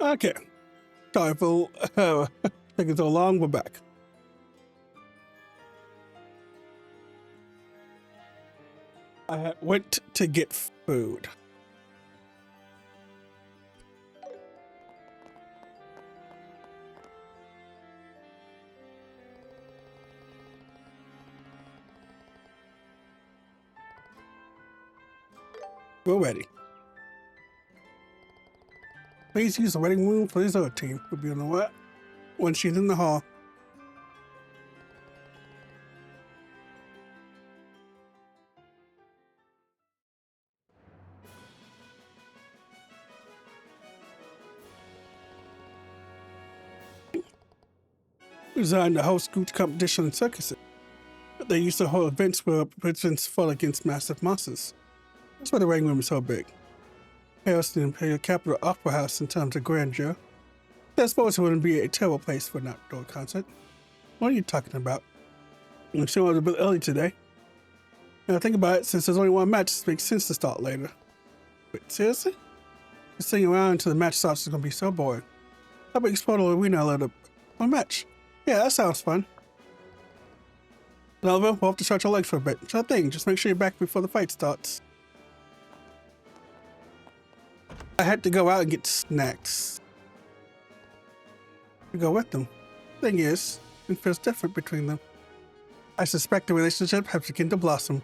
Okay. Sorry for taking so long. We're back. I went to get food. We're ready. Please use the waiting room for this other team. We'll be on the what? When she's in the hall. Designed to host group competition and circuses. They used to hold events where participants fought against massive monsters. That's why the waiting room is so big. Chaos the Imperial Capital Opera House in terms of grandeur. I suppose it wouldn't be a terrible place for an outdoor concert. What are you talking about? I'm sure I was a bit early today. Now think about it, since there's only one match, it makes sense to start later. Wait, seriously? Just sitting around until the match starts is gonna be so boring. How about explore the arena a little? One match? Yeah, that sounds fun. Nova, we'll have to stretch our legs for a bit. Sure thing, just make sure you're back before the fight starts. I had to go out and get snacks. To go with them. Thing is, it feels different between them. I suspect the relationship has begun to blossom.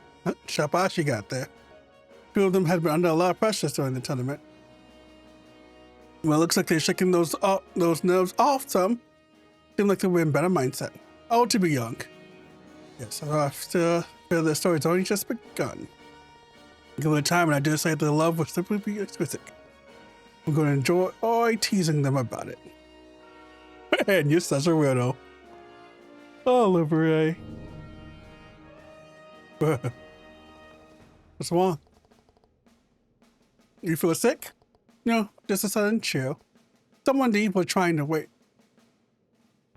Sharp you got there. Two of them had been under a lot of pressure during the tournament. Well, it looks like they're shaking those nerves off some. Seem like they're in better mindset. Oh, to be young. Yes, I still feel the story's only just begun. Given the time, and I do say the love will simply be exquisite. I'm going to enjoy teasing them about it. And you're such a weirdo. Oh, Liberé. What's wrong? You feel sick? No, just a sudden chill. Someone deep was trying to wait.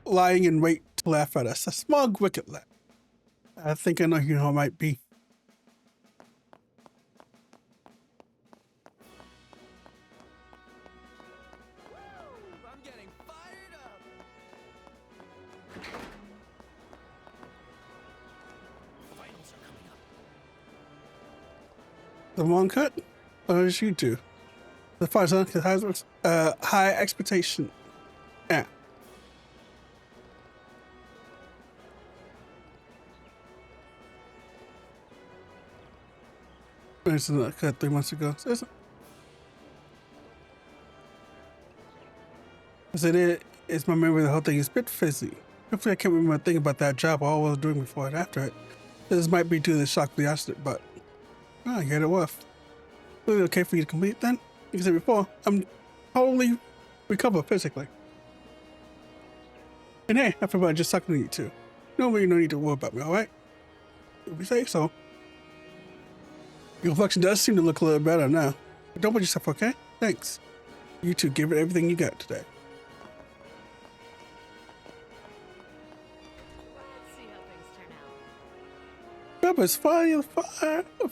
Lying in wait to laugh at us. A small, wicked laugh. I think I know who it might be. I'm getting fired up. Finals are coming up. The one cut? What did you do? The fight has high expectation. Yeah. It's not cut 3 months ago. So it's my memory of the whole thing is a bit fizzy. Hopefully I can't remember a thing about that job or all I was doing before and after it. This might be due to the shock of the accident, but I get it worth. Really okay for you to complete then? Like I said before, I'm totally recovered physically. And hey, I feel about just talking to you too. No need to worry about me, alright? If you say so. Your reflection does seem to look a little better now. But don't put yourself okay? Thanks. You two give it everything you got today. Let's see how things turn out. Remember, it's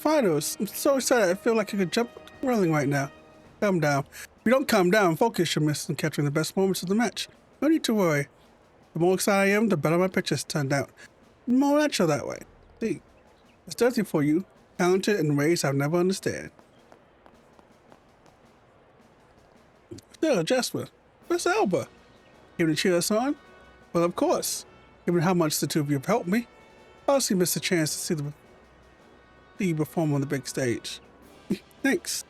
finals. I'm so excited. I feel like I could jump rolling right now. Calm down. If you don't calm down, focus your miss on capturing the best moments of the match. No need to worry. The more excited I am, the better my pictures turned out. More natural that way. See, it's dirty for you. Talented in ways I'll never understand. Still, Jasper, where's Alba? Here to cheer us on? Well, of course. Given how much the two of you have helped me, I also missed a chance to see you perform on the big stage. Thanks.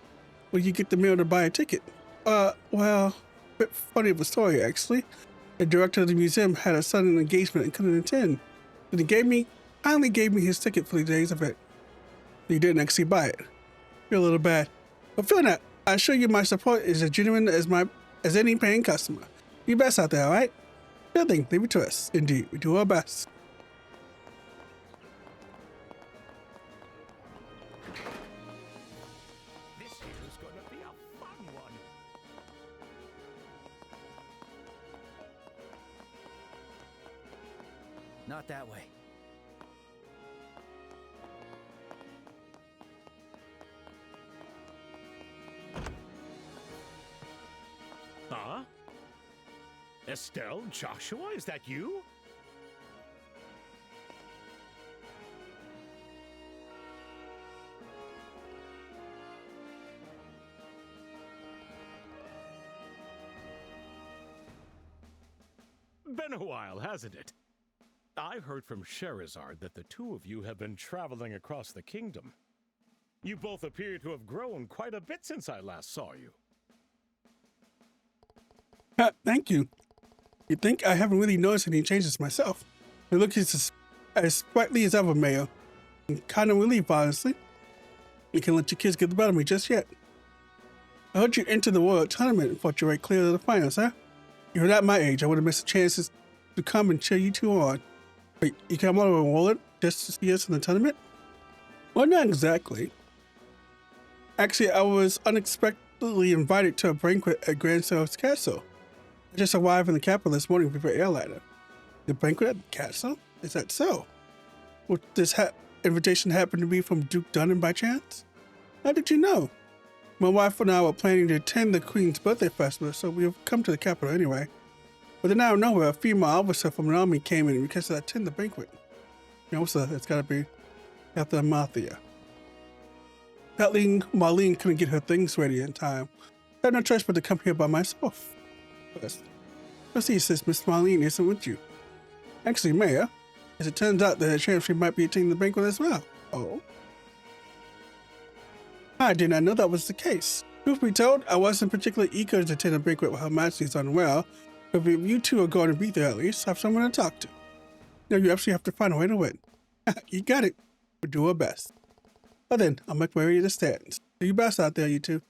Will you get the mail to buy a ticket? Well, a bit funny of a story, actually. The director of the museum had a sudden engagement and couldn't attend. And he kindly gave me his ticket for the day's event. He didn't actually buy it. Feel a little bad. But feel that, I assure you my support is as genuine as any paying customer. You best out there, alright? Good thing, leave it to us. Indeed, we do our best. This year's gonna be a fun one. Not that way. Huh? Estelle, Joshua, is that you? Been a while, hasn't it? I heard from Sherazard that the two of you have been traveling across the kingdom. You both appear to have grown quite a bit since I last saw you. Thank you. You'd think I haven't really noticed any changes myself. I look as sprightly as ever, Mayor. I'm kind of relieved, honestly. You can't let your kids get the better of me just yet. I heard you enter the World Tournament and fought your way clear to the finals, huh? You were at my age, I would have missed the chances to come and cheer you two on. Wait, you came all over Wallet just to see us in the tournament? Well, not exactly. Actually, I was unexpectedly invited to a banquet at Grand South's Castle. I just arrived in the capital this morning with your airliner. The banquet at the castle? Is that so? Would this invitation happen to be from Duke Dunham by chance? How did you know? My wife and I were planning to attend the Queen's birthday festival, so we've come to the capital anyway. But then out of nowhere, a female officer from an army came in and requested I attend the banquet. You know, so it's gotta be after the mafia. Sadly, Marlene couldn't get her things ready in time. I had no choice but to come here by myself. First, let's see, since Miss Marlene isn't with you. Actually, Mayor, as it turns out, there's a chance she might be attending the banquet as well. Oh? I did not know that was the case. Truth be told, I wasn't particularly eager to attend a banquet while Her Majesty's unwell, but if you two are going to be there at least, have someone to talk to. Now you actually have to find a way to win. You got it. We'll do our best. Well then, I'll make my way to the stands. Do your best out there, you two.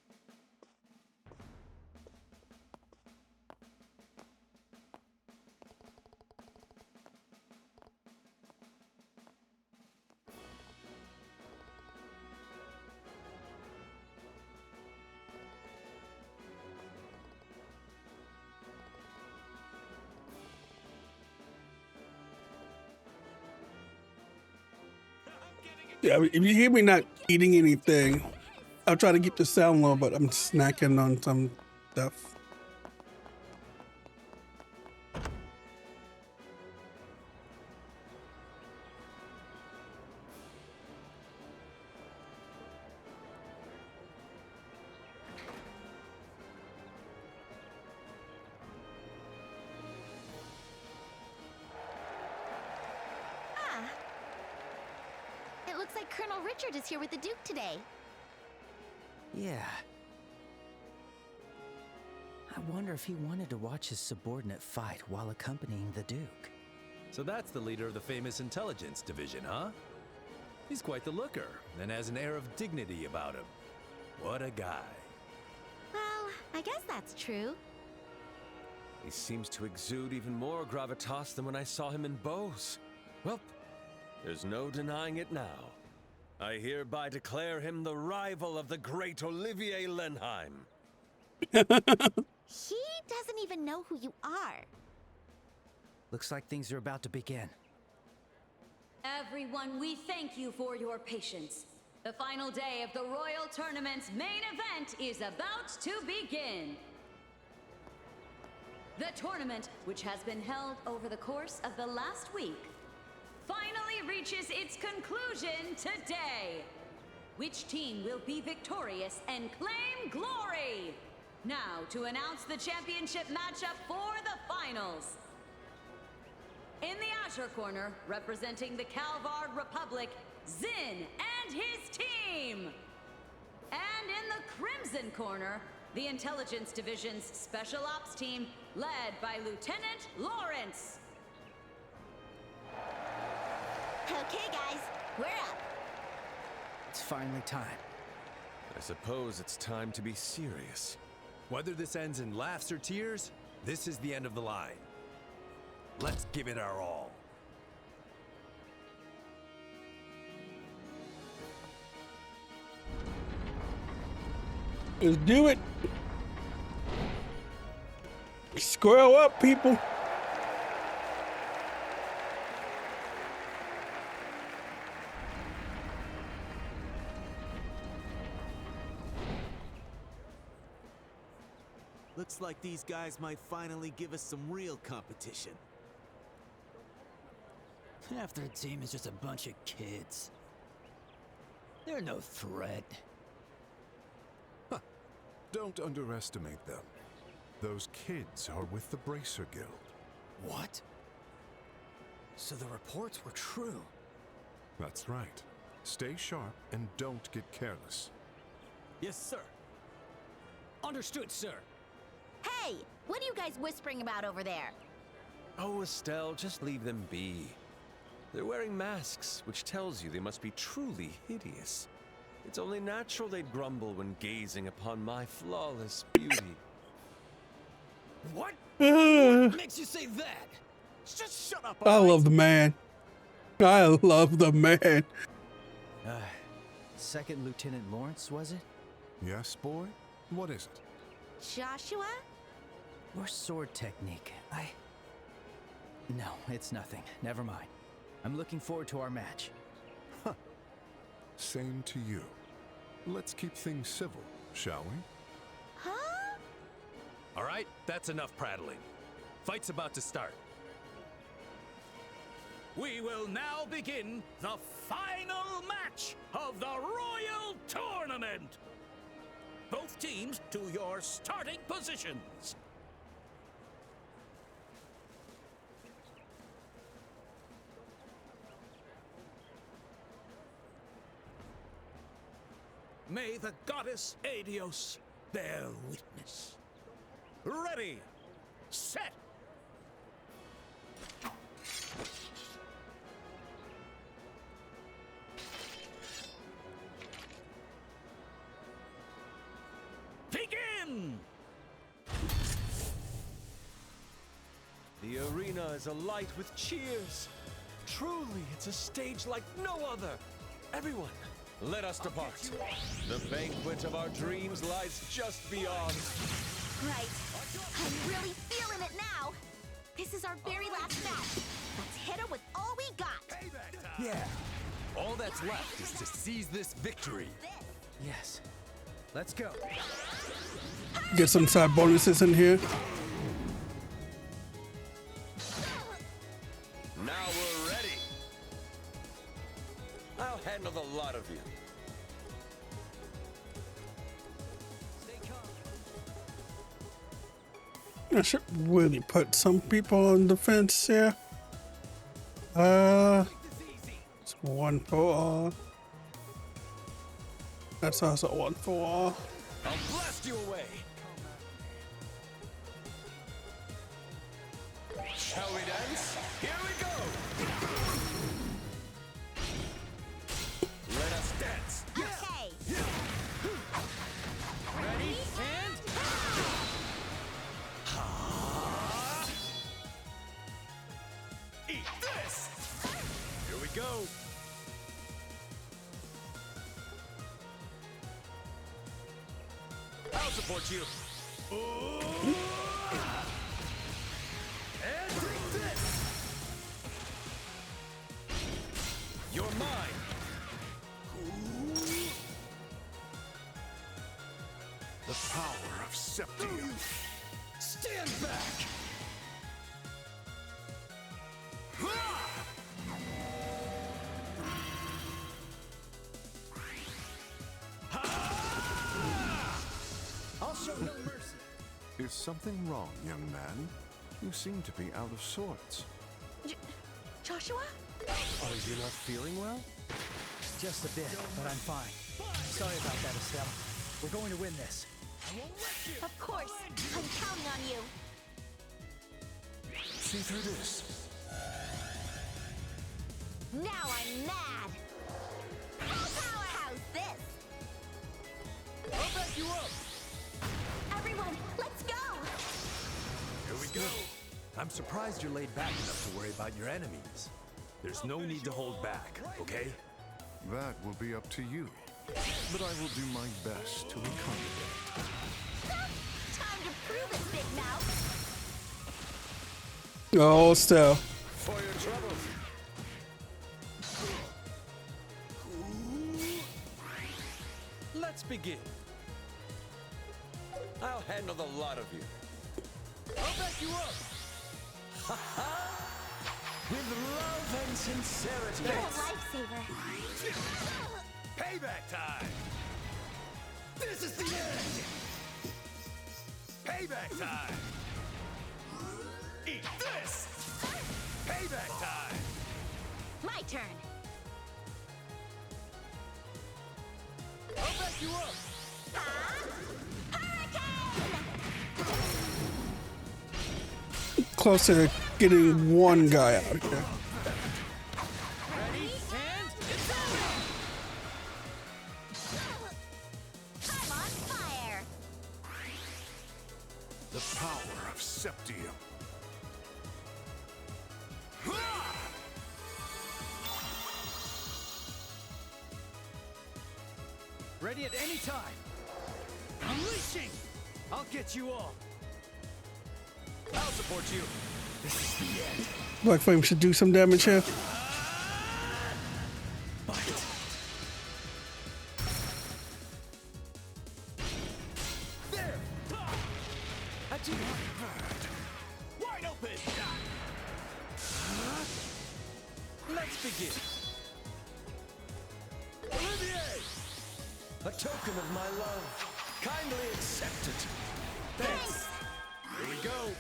Yeah, if you hear me not eating anything, I'll try to keep the sound low, but I'm snacking on some stuff. It looks like Colonel Richard is here with the Duke today. Yeah. I wonder if he wanted to watch his subordinate fight while accompanying the Duke. So that's the leader of the famous intelligence division, huh? He's quite the looker, and has an air of dignity about him. What a guy. Well, I guess that's true. He seems to exude even more gravitas than when I saw him in Bose. Well, there's no denying it now. I hereby declare him the rival of the great Olivier Lenheim. He doesn't even know who you are. Looks like things are about to begin. Everyone, we thank you for your patience. The final day of the Royal Tournament's main event is about to begin. The tournament, which has been held over the course of the last week, finally reaches its conclusion today. Which team will be victorious and claim glory? Now to announce the championship matchup for the finals. In the Azure corner, representing the Calvard Republic, Zin and his team. And in the Crimson corner, the Intelligence Division's Special Ops team, led by Lieutenant Lawrence. Okay, guys, we're up. It's finally time. I suppose it's time to be serious. Whether this ends in laughs or tears, this is the end of the line. Let's give it our all. Let's do it. Squirrel up, people. Looks like these guys might finally give us some real competition. Half their team is just a bunch of kids. They're no threat. Don't underestimate them. Those kids are with the Bracer Guild. What? So the reports were true. That's right. Stay sharp and don't get careless. Yes, sir. Understood, sir. Hey, what are you guys whispering about over there? Oh, Estelle, just leave them be. They're wearing masks, which tells you they must be truly hideous. It's only natural they'd grumble when gazing upon my flawless beauty. What? What makes you say that? Just shut up. I love the man. I love the man. Second Lieutenant Lawrence, was it? Yes, boy? What is it? Joshua? Or sword technique? No, it's nothing. Never mind. I'm looking forward to our match. Same to you. Let's keep things civil, shall we? Huh? All right, that's enough prattling. Fight's about to start. We will now begin the final match of the Royal Tournament. Both teams to your starting positions. May the goddess Adios bear witness. Ready, set. Begin! The arena is alight with cheers. Truly, it's a stage like no other. Everyone, let us depart. The banquet of our dreams lies just beyond. Right. I'm really feeling it now. This is our very last match. Let's hit her with all we got. Yeah. All that's left is to seize this victory. Yes. Let's go. Get some side bonuses in here. Now we're ready. I'll handle the lot of you. I should really put some people on defense here. It's one for all. That's also one for all. I'll blast you away. Shall we dance? Here we go. Let us dance. Okay. Ready? And... Eat this. Here we go. I'll support you. And take this. You're mine. The power of Septium. Stand back. I'll show no mercy. Is something wrong, young man? You seem to be out of sorts. Joshua? Are you not feeling well? Just a bit, but I'm fine. Sorry about that, Estelle. We're going to win this. Of course. I'm counting on you. See through this. Now I'm mad. How's this? I'll back you up. Everyone, let's go. Here we go. I'm surprised you're laid back enough to worry about your enemies. There's no need to hold back, okay? That will be up to you. But I will do my best to accommodate. Time to prove it, Big Mouth. Oh, still. For your troubles. Let's begin. I'll handle the lot of you. I'll back you up. With love and sincerity. You're a lifesaver. Payback time. This is the end. Payback time. Eat this. Payback time. My turn. I'll back you up. Hurricane! Closer to getting one guy out here. Ready, and it's over. I'm on fire. The power of Septium. Ready at any time. Unleashing. I'll get you all. I'll support you. This is the end. Black Flame should do some damage here. Bite. There. I do not hurt. Wide open. Let's begin. Olivier. A token of my love. Kindly accept it. Thanks. Here we go.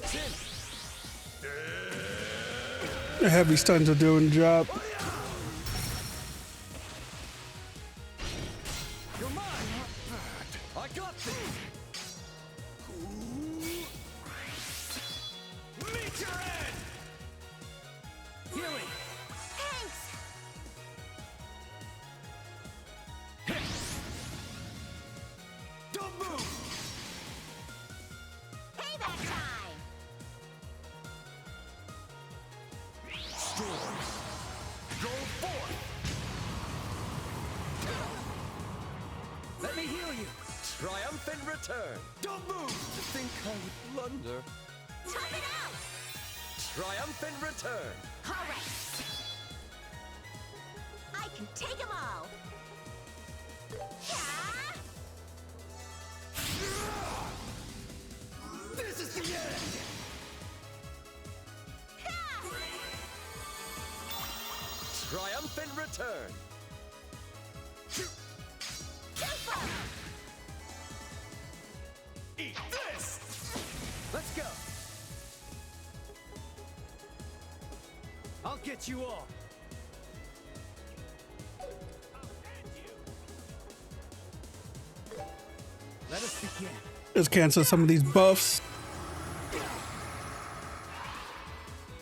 Sin. The heavy stuns are doing the job. You're mine. I got this. Meet your end. Healing. Thanks. Don't move. Payback time. Storm. Go forth. Let me heal you. Triumphant return. Don't move. To think I would blunder. Tough it out. Triumphant return. All right. I can take them all. Yeah. This is the end. Triumphant return. Eat this. Let's go. I'll get you all. Let us begin. Let's cancel some of these buffs.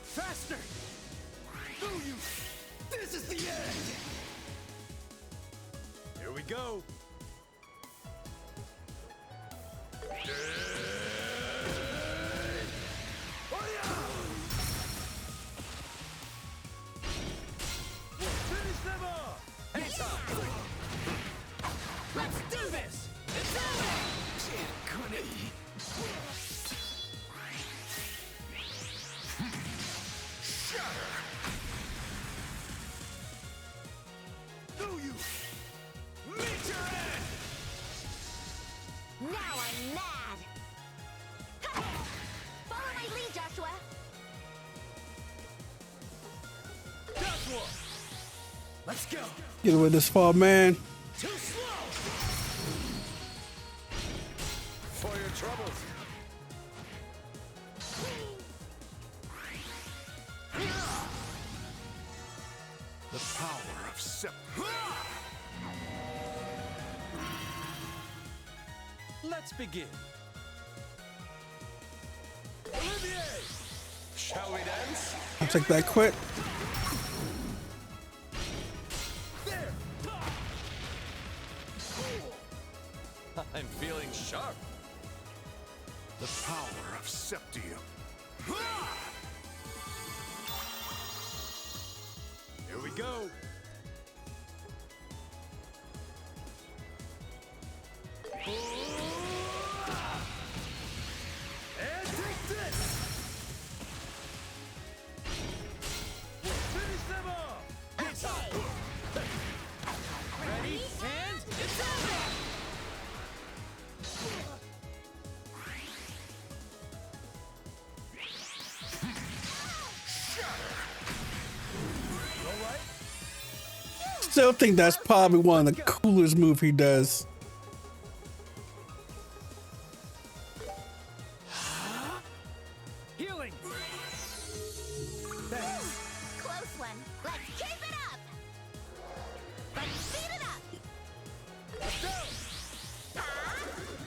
Faster! Through you! This is the end! Here we go! Finish them off! Anytime! Let's do this! It's over! Do you? Meet your end! Now I'm mad. Ha! Follow my lead, Joshua. Joshua! Let's go! Get away this far, man. Too slow! For your troubles. The power of Septium. Let's begin. Olivier! Shall we dance? I'll take that quick. There! I'm feeling sharp. The power of Septium. Here we go! And take this! We'll finish them off! Okay. still think that's probably one of the coolest moves he does. Healing. Thanks. Close one. Let's keep it up. Let's speed it up. Let's go.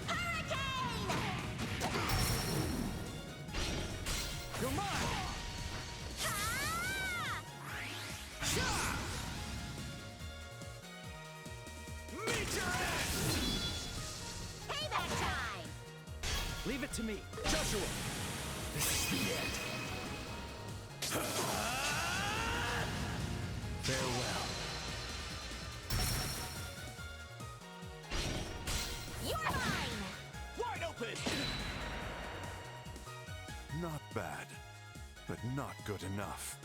Hurricane! You're mine. Meet your end. Payback time! Leave it to me, Joshua. This is the end. Farewell. You're mine! Wide open. Not bad, but not good enough.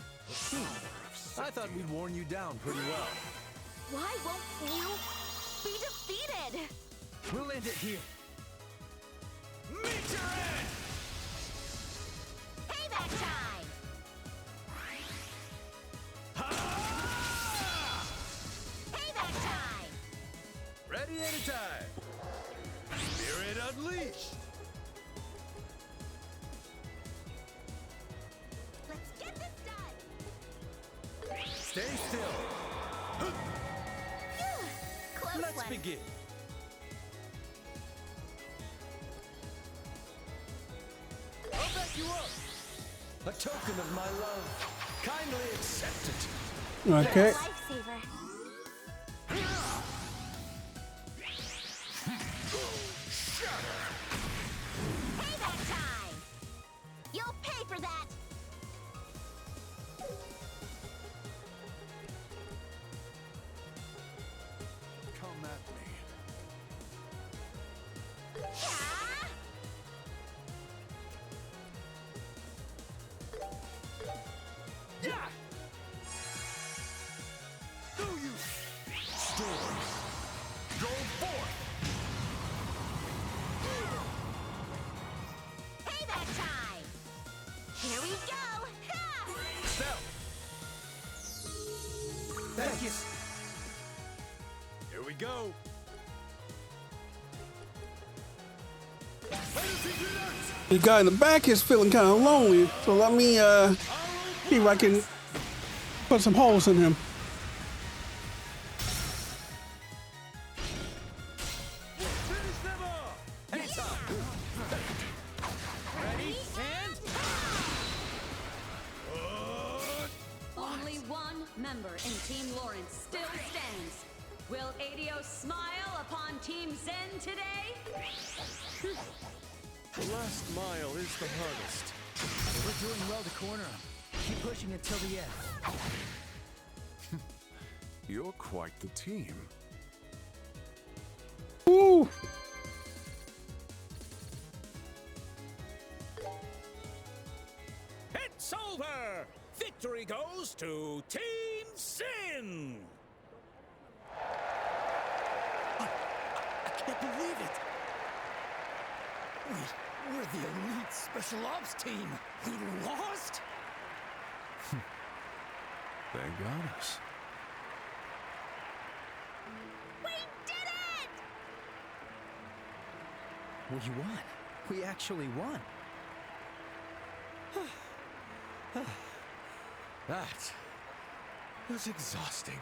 I thought we'd worn you down pretty well. Why won't you be defeated? We'll end it here. Meet your end. Payback time! Payback time! Ready anytime. Spirit unleashed. Let's get this done! Stay still. Close Let's one. begin. I'll back you up. A token of my love. Kindly accept it. Okay. Lifesaver. Payback time! You'll pay for that! Come at me. Yeah! Yeah! Do you? Storm, go forth! Payback time! Here we go! Ha! Step. Thank you. Here we go. The guy in the back is feeling kind of lonely, so let me see if I can put some holes in him. Finish them off. Anytime. Ready and Only one member in Team Lawrence still stands. Will Adio smile upon Team Zen today? The last mile is the hardest. We're doing well to corner him. Keep pushing until the end. You're quite the team. Woo! it's over. Victory goes to Team Sin. I can't believe it. We're the elite special ops team. We lost? They got us. We did it! We won. We actually won. That was exhausting.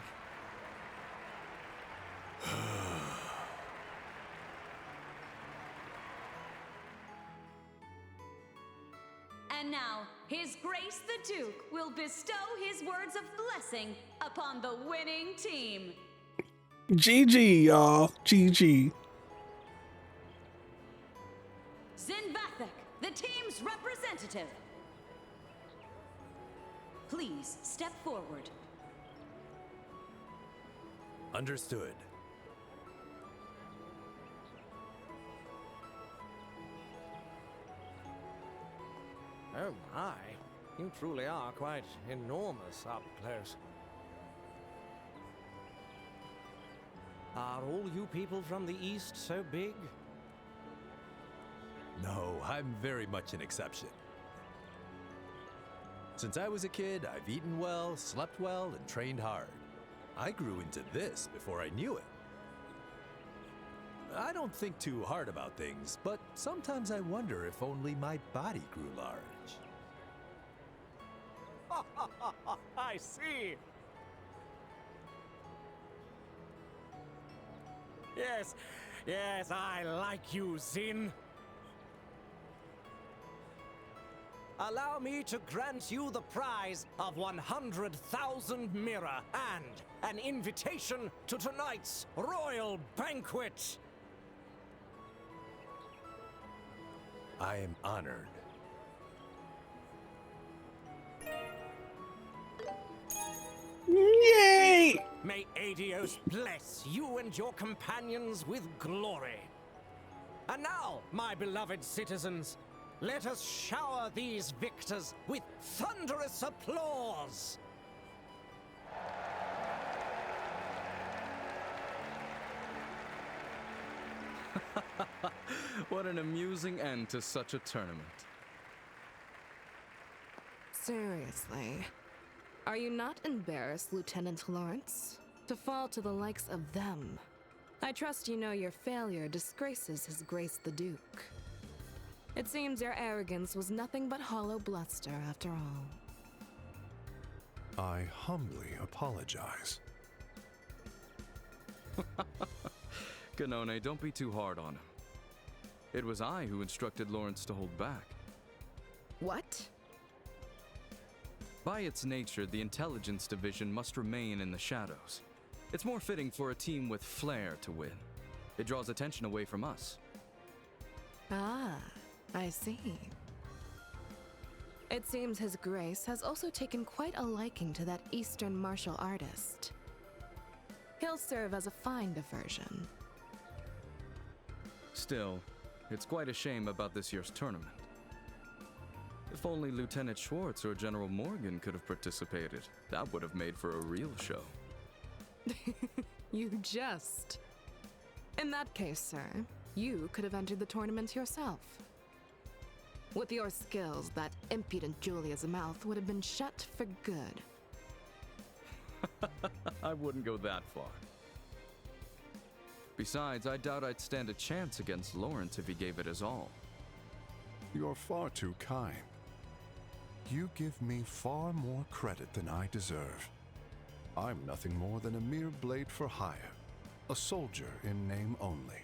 And now, His Grace the Duke will bestow his words of blessing upon the winning team. GG, y'all. GG. Zinvathek, the team's representative. Please step forward. Understood. Oh my, you truly are quite enormous up close. Are all you people from the East so big? No, I'm very much an exception. Since I was a kid, I've eaten well, slept well, and trained hard. I grew into this before I knew it. I don't think too hard about things, but sometimes I wonder if only my body grew large. I see. Yes, I like you, Zin. Allow me to grant you the prize of 100,000 mirror and an invitation to tonight's royal banquet. I am honored. Yay! May Adios bless you and your companions with glory. And now, my beloved citizens, let us shower these victors with thunderous applause. What an amusing end to such a tournament. Seriously, are you not embarrassed, Lieutenant Lawrence, to fall to the likes of them? I trust you know your failure disgraces His Grace the Duke. It seems your arrogance was nothing but hollow bluster after all. I humbly apologize. Ganone, don't be too hard on him. It was I who instructed Lawrence to hold back. What? By its nature, the intelligence division must remain in the shadows. It's more fitting for a team with flair to win. It draws attention away from us. Ah, I see. It seems His Grace has also taken quite a liking to that Eastern martial artist. He'll serve as a fine diversion. Still, it's quite a shame about this year's tournament. If only Lieutenant Schwartz or General Morgan could have participated, that would have made for a real show. You jest. In that case, sir, you could have entered the tournament yourself. With your skills, that impudent Julia's mouth would have been shut for good. I wouldn't go that far. Besides, I doubt I'd stand a chance against Lawrence if he gave it his all. You're far too kind. You give me far more credit than I deserve. I'm nothing more than a mere blade for hire, a soldier in name only.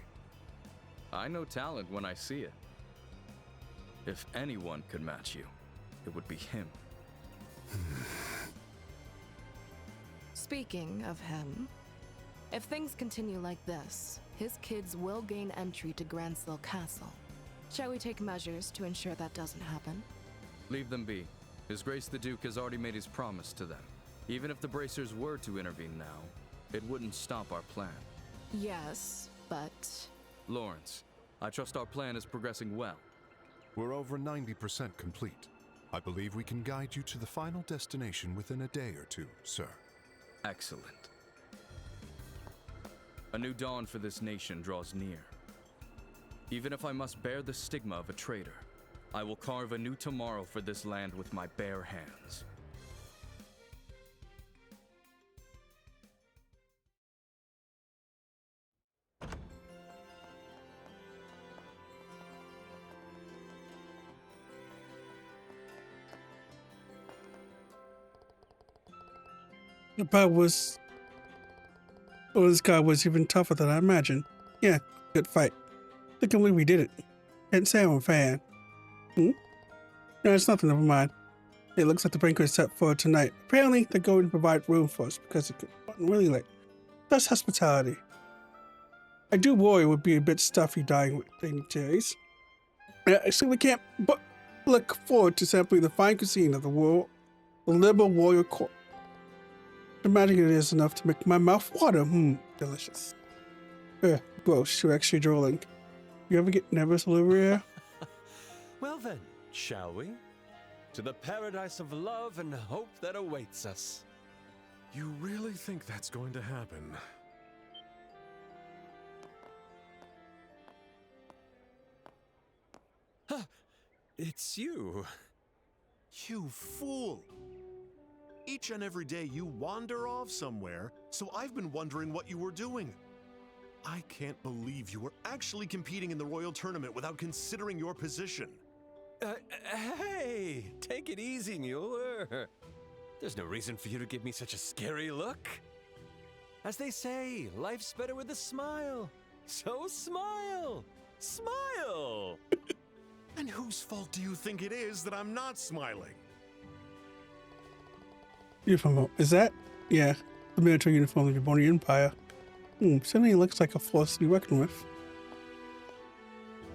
I know talent when I see it. If anyone could match you, it would be him. Speaking of him, if things continue like this, his kids will gain entry to Gransel Castle. Shall we take measures to ensure that doesn't happen? Leave them be. His Grace the Duke has already made his promise to them. Even if the Bracers were to intervene now, it wouldn't stop our plan. Yes, but... Lawrence, I trust our plan is progressing well. We're over 90% complete. I believe we can guide you to the final destination within a day or two, sir. Excellent. A new dawn for this nation draws near. Even if I must bear the stigma of a traitor, I will carve a new tomorrow for this land with my bare hands. The part was... Oh, this guy was even tougher than I imagined. Yeah, good fight. I can't believe we did it. Can't say I'm a fan. No, it's nothing, never mind. It looks like the banquet is set for tonight. Apparently, they're going to provide room for us because it's gotten really late. That's hospitality. I do worry it would be a bit stuffy dying with dignitaries. I simply can't but look forward to sampling the fine cuisine of the liberal royal court. Imagining it is enough to make my mouth water. Delicious. Gross, you're actually drooling. You ever get nervous, Olivia? Well then, shall we? To the paradise of love and hope that awaits us. You really think that's going to happen? Huh, it's you. You fool! Each and every day you wander off somewhere so I've been wondering what you were doing. I can't believe you were actually competing in the Royal Tournament without considering your position. Hey, take it easy, Mueller. There's no reason for you to give me such a scary look. As they say, life's better with a smile. So smile! Smile! And whose fault do you think it is that I'm not smiling? Uniform. Is that? Yeah. The military uniform of the Borneo Empire. Certainly looks like a force to be reckoned with.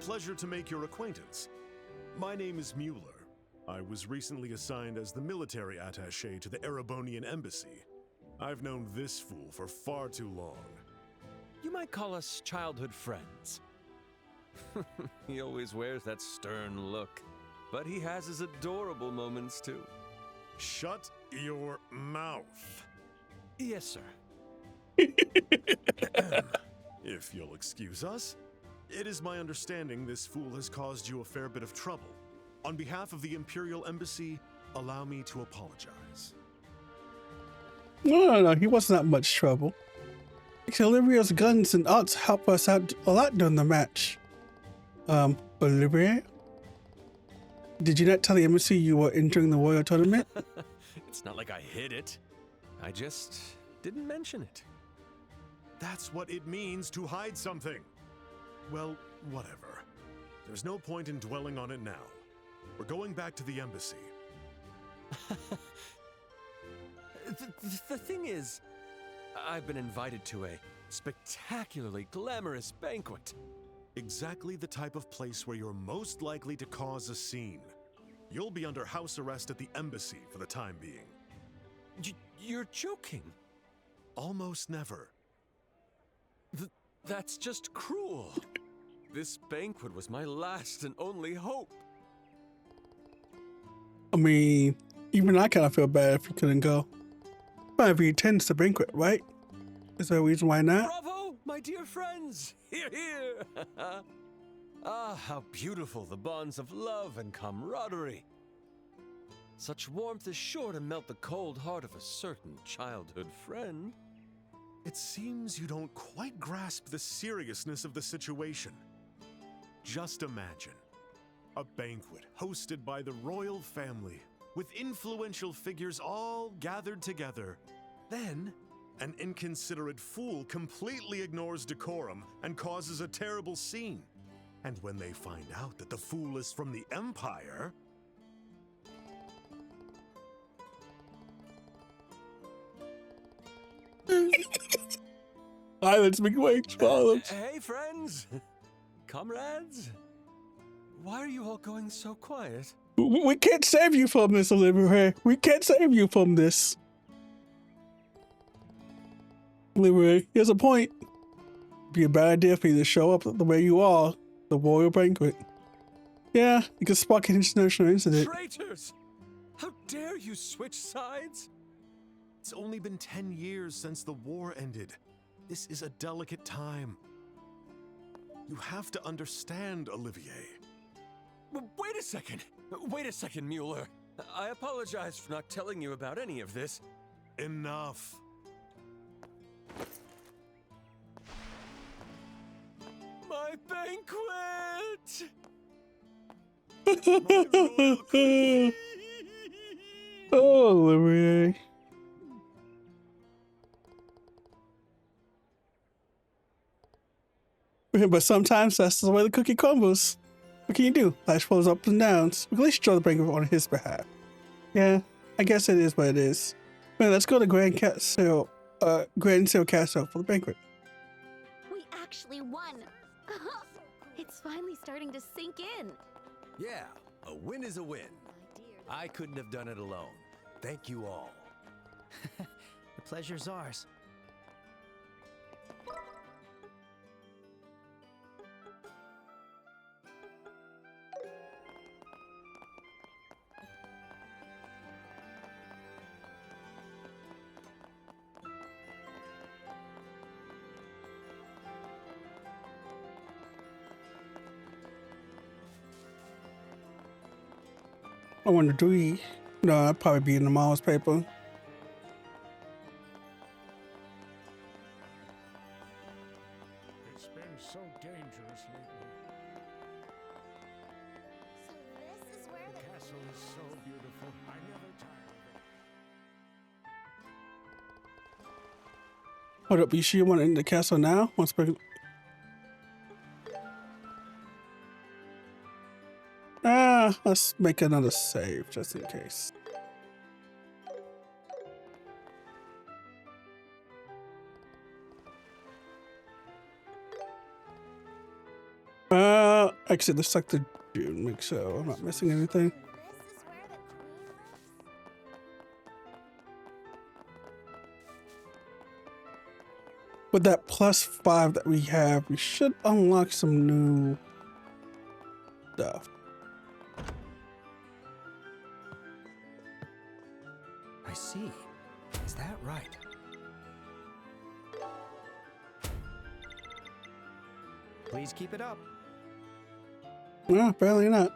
Pleasure to make your acquaintance. My name is Mueller. I was recently assigned as the military attaché to the Erebonian embassy. I've known this fool for far too long. You might call us childhood friends. He always wears that stern look, but he has his adorable moments too. Shut your mouth. Yes, sir. If you'll excuse us, it is my understanding this fool has caused you a fair bit of trouble. On behalf of the Imperial Embassy, allow me to apologize. No, he wasn't that much trouble. Olivia's guns and arts helped us out a lot during the match. Olivia? Did you not tell the embassy you were entering the Royal Tournament? It's not like I hid it. I just didn't mention it. That's what it means to hide something. Well, whatever. There's no point in dwelling on it now. We're going back to the embassy. The thing is, I've been invited to a spectacularly glamorous banquet. Exactly the type of place where you're most likely to cause a scene. You'll be under house arrest at the embassy for the time being. You're joking. Almost never. That's just cruel. This banquet was my last and only hope. I mean, even I kind of feel bad if you couldn't go. But if he attends the banquet, right? Is there a reason why not? Bravo, my dear friends! Hear, hear! Ah, how beautiful the bonds of love and camaraderie. Such warmth is sure to melt the cold heart of a certain childhood friend. It seems you don't quite grasp the seriousness of the situation. Just imagine a banquet hosted by the royal family, with influential figures all gathered together. Then, an inconsiderate fool completely ignores decorum and causes a terrible scene. And when they find out that the fool is from the Empire... Let's make way, follows. Hey, friends! Comrades? Why are you all going so quiet? We can't save you from this, Olivia. We can't save you from this. Olivia, here's a point. It'd be a bad idea for you to show up the way you are, the royal banquet. Yeah, it could spark an international incident. Traitors! How dare you switch sides? It's only been 10 years since the war ended. This is a delicate time. You have to understand, Olivier. Wait a second, Mueller. I apologize for not telling you about any of this. Enough. My banquet! Oh, Olivier. But sometimes that's the way the cookie crumbles. What can you do? Life flows up and downs. We can at least draw the banquet on his behalf. Yeah, I guess it is what it is. Man, let's go to Grand Castle Castle for the banquet. We actually won. It's finally starting to sink in. Yeah, a win is a win. I couldn't have done it alone. Thank you all. The pleasure's ours. I wonder, do we? No, I'd probably be in tomorrow's paper. It's been so dangerous lately. So this is where The castle is so beautiful. I never tire of it. Hold up, you sure you want to enter the castle now? Let's make another save just in case. Actually, let's select the June. Make sure I'm not missing anything. With that +5 that we have, we should unlock some new stuff. I see. Is that right? Please keep it up. No, apparently not.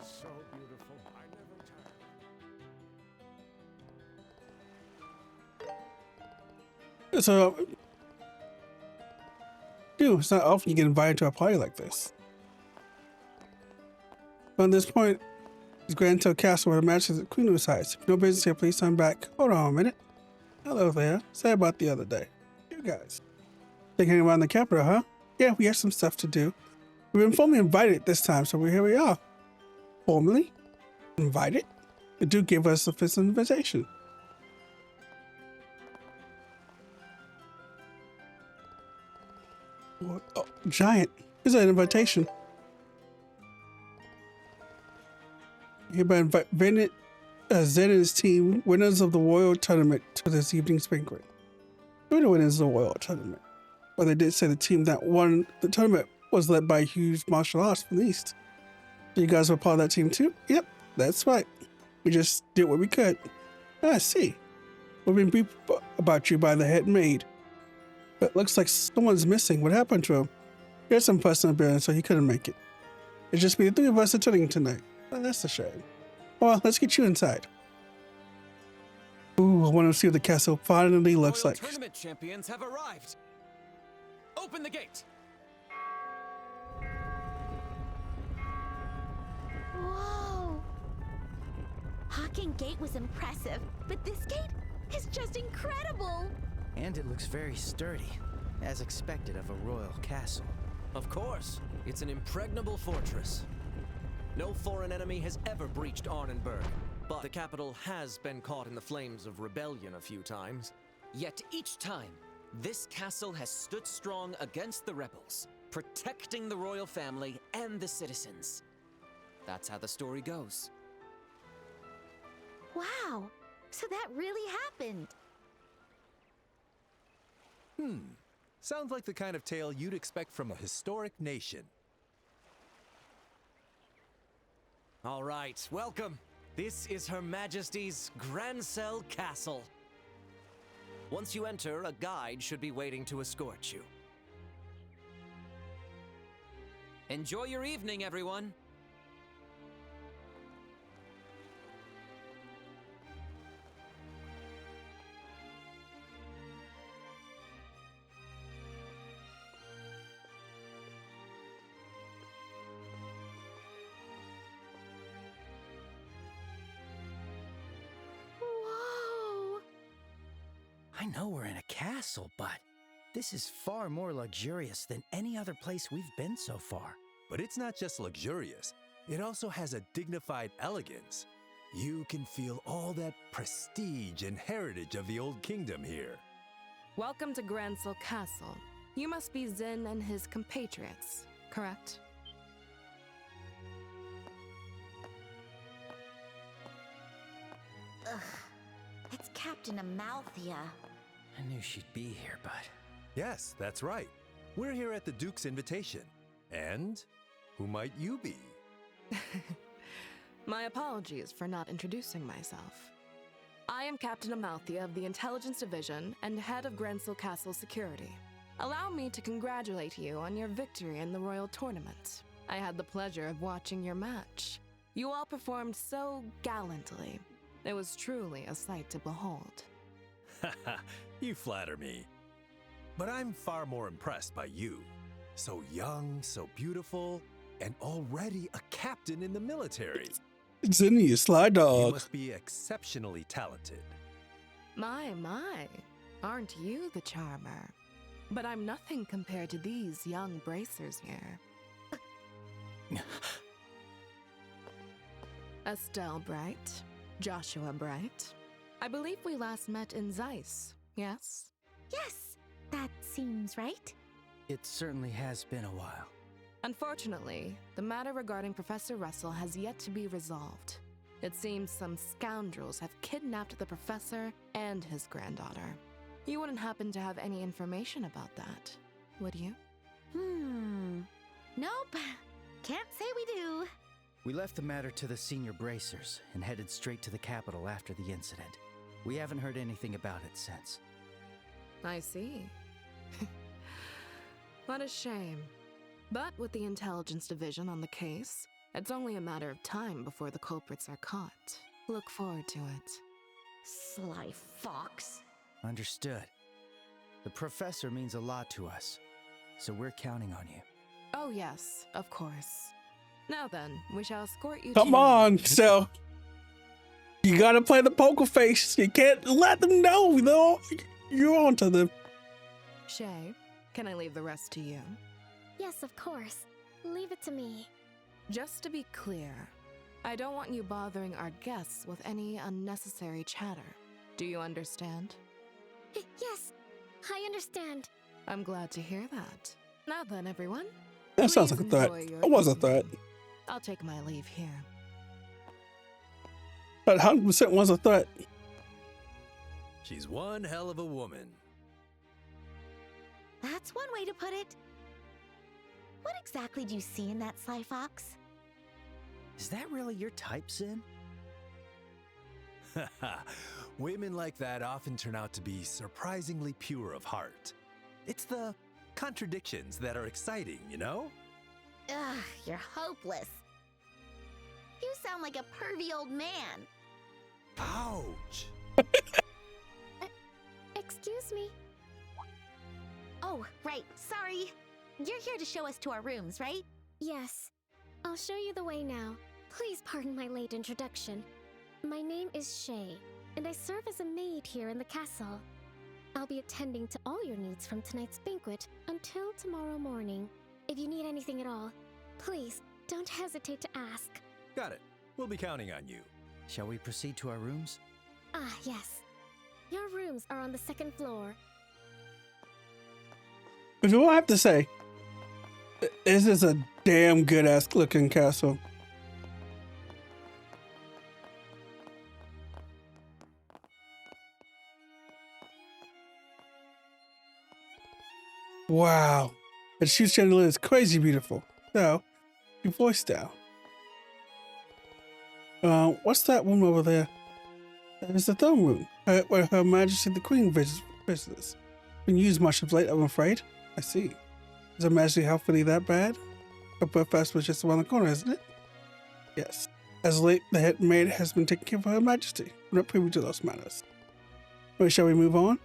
So beautiful. I never tire. So, dude, it's not often you get invited to a party like this. From this point, is Grandtail Castle where the matches at Queen resides. If no business here, please turn back. Hold on a minute. Hello there. Say about the other day. You guys. Thinking around the capital, huh? Yeah, we have some stuff to do. We've been formally invited this time, so here we are. Formally invited? The Duke gave us a official invitation. What? Oh, giant. Here's an invitation. Hereby invite Zen and his team, winners of the Royal Tournament, to this evening's banquet. We're the winners of the Royal Tournament. But they did say the team that won the tournament was led by a huge martial arts from the East. You guys were part of that team too? Yep, that's right. We just did what we could. I see. We've been briefed about you by the head maid. But it looks like someone's missing. What happened to him? He had some personal business, so he couldn't make it. It's just me, the three of us attending tonight. Oh, that's a shame. Well, let's get you inside. Ooh, I want to see what the castle finally looks like. Tournament champions have arrived. Open the gate. Whoa! Hawking Gate was impressive, but this gate is just incredible! And it looks very sturdy, as expected of a royal castle. Of course, it's an impregnable fortress. No foreign enemy has ever breached Arnenberg, but the capital has been caught in the flames of rebellion a few times. Yet each time, this castle has stood strong against the rebels, protecting the royal family and the citizens. That's how the story goes. Wow! So that really happened! Sounds like the kind of tale you'd expect from a historic nation. All right, welcome. This is Her Majesty's Grancel Castle. Once you enter, a guide should be waiting to escort you. Enjoy your evening, everyone. Whoa! I know we're in a castle, but this is far more luxurious than any other place we've been so far. But it's not just luxurious. It also has a dignified elegance. You can feel all that prestige and heritage of the old kingdom here. Welcome to Grancel Castle. You must be Zen and his compatriots, correct? Ugh. It's Captain Amalthea. I knew she'd be here, but... Yes, that's right. We're here at the Duke's invitation. And who might you be? My apologies for not introducing myself. I am Captain Amalthea of the Intelligence Division and head of Grensil Castle Security. Allow me to congratulate you on your victory in the Royal Tournament. I had the pleasure of watching your match. You all performed so gallantly. It was truly a sight to behold. You flatter me. But I'm far more impressed by you. So young, so beautiful, and already a captain in the military. Zinni, you sly You dog. must be exceptionally talented. My, aren't you the charmer? But I'm nothing compared to these young bracers here. Estelle Bright, Joshua Bright. I believe we last met in Zeiss, yes? Yes, that seems right. It certainly has been a while. Unfortunately, the matter regarding Professor Russell has yet to be resolved. It seems some scoundrels have kidnapped the professor and his granddaughter. You wouldn't happen to have any information about that, would you? Nope. Can't say we do. We left the matter to the senior bracers and headed straight to the capital after the incident. We haven't heard anything about it since. I see. What a shame. But with the Intelligence Division on the case, it's only a matter of time before the culprits are caught. Look forward to it. Sly fox. Understood. The professor means a lot to us, so we're counting on you. Oh yes, of course. Now then, we shall escort you Come to... on, so you gotta play the poker face. You can't let them know, you're onto them. Shay, can I leave the rest to you? Yes, of course. Leave it to me. Just to be clear, I don't want you bothering our guests with any unnecessary chatter. Do you understand? Yes, I understand. I'm glad to hear that. Now then, everyone. That sounds like a please threat. enjoy your It was a evening. threat. I'll take my leave here. But 100% was a threat. She's one hell of a woman. That's one way to put it. What exactly do you see in that Sly Fox? Is that really your type, Sin? Women like that often turn out to be surprisingly pure of heart. It's the contradictions that are exciting, you know? Ugh, you're hopeless. You sound like a pervy old man. Ouch! Excuse me. Oh, right, sorry. You're here to show us to our rooms, right? Yes. I'll show you the way now. Please pardon my late introduction. My name is Shay, and I serve as a maid here in the castle. I'll be attending to all your needs from tonight's banquet until tomorrow morning. If you need anything at all, please don't hesitate to ask. Got it. We'll be counting on you. Shall we proceed to our rooms? Ah, yes. Your rooms are on the second floor. But what I have to say, this is a damn good ass looking castle. Wow. And she's chandelier is crazy beautiful. So, your voice down. What's that room over there? It's the throne room, where Her Majesty the Queen visits. Been used much of late, I'm afraid. I see. Is Her Majesty healthily that bad? Her breakfast was just around the corner, isn't it? Yes. As late, the head maid has been taking care of Her Majesty. I'm not privy to those matters. Wait, shall we move on?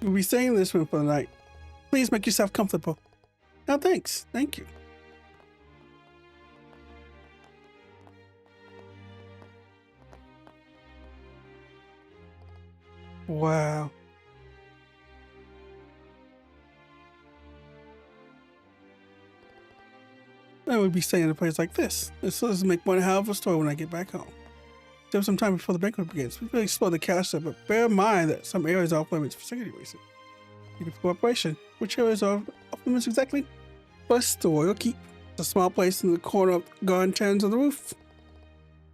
We'll be staying in this room for the night. Please make yourself comfortable. No, thanks. Thank you. Wow. I would be staying in a place like this. This doesn't make one hell of a story when I get back home. There's some time before the banquet begins. We will explore the castle, but bear in mind that some areas are off limits for security reasons. Need for cooperation. Which areas are off limits exactly? Plus, the Royal Keep. It's a small place in the corner of the garden towns on the roof.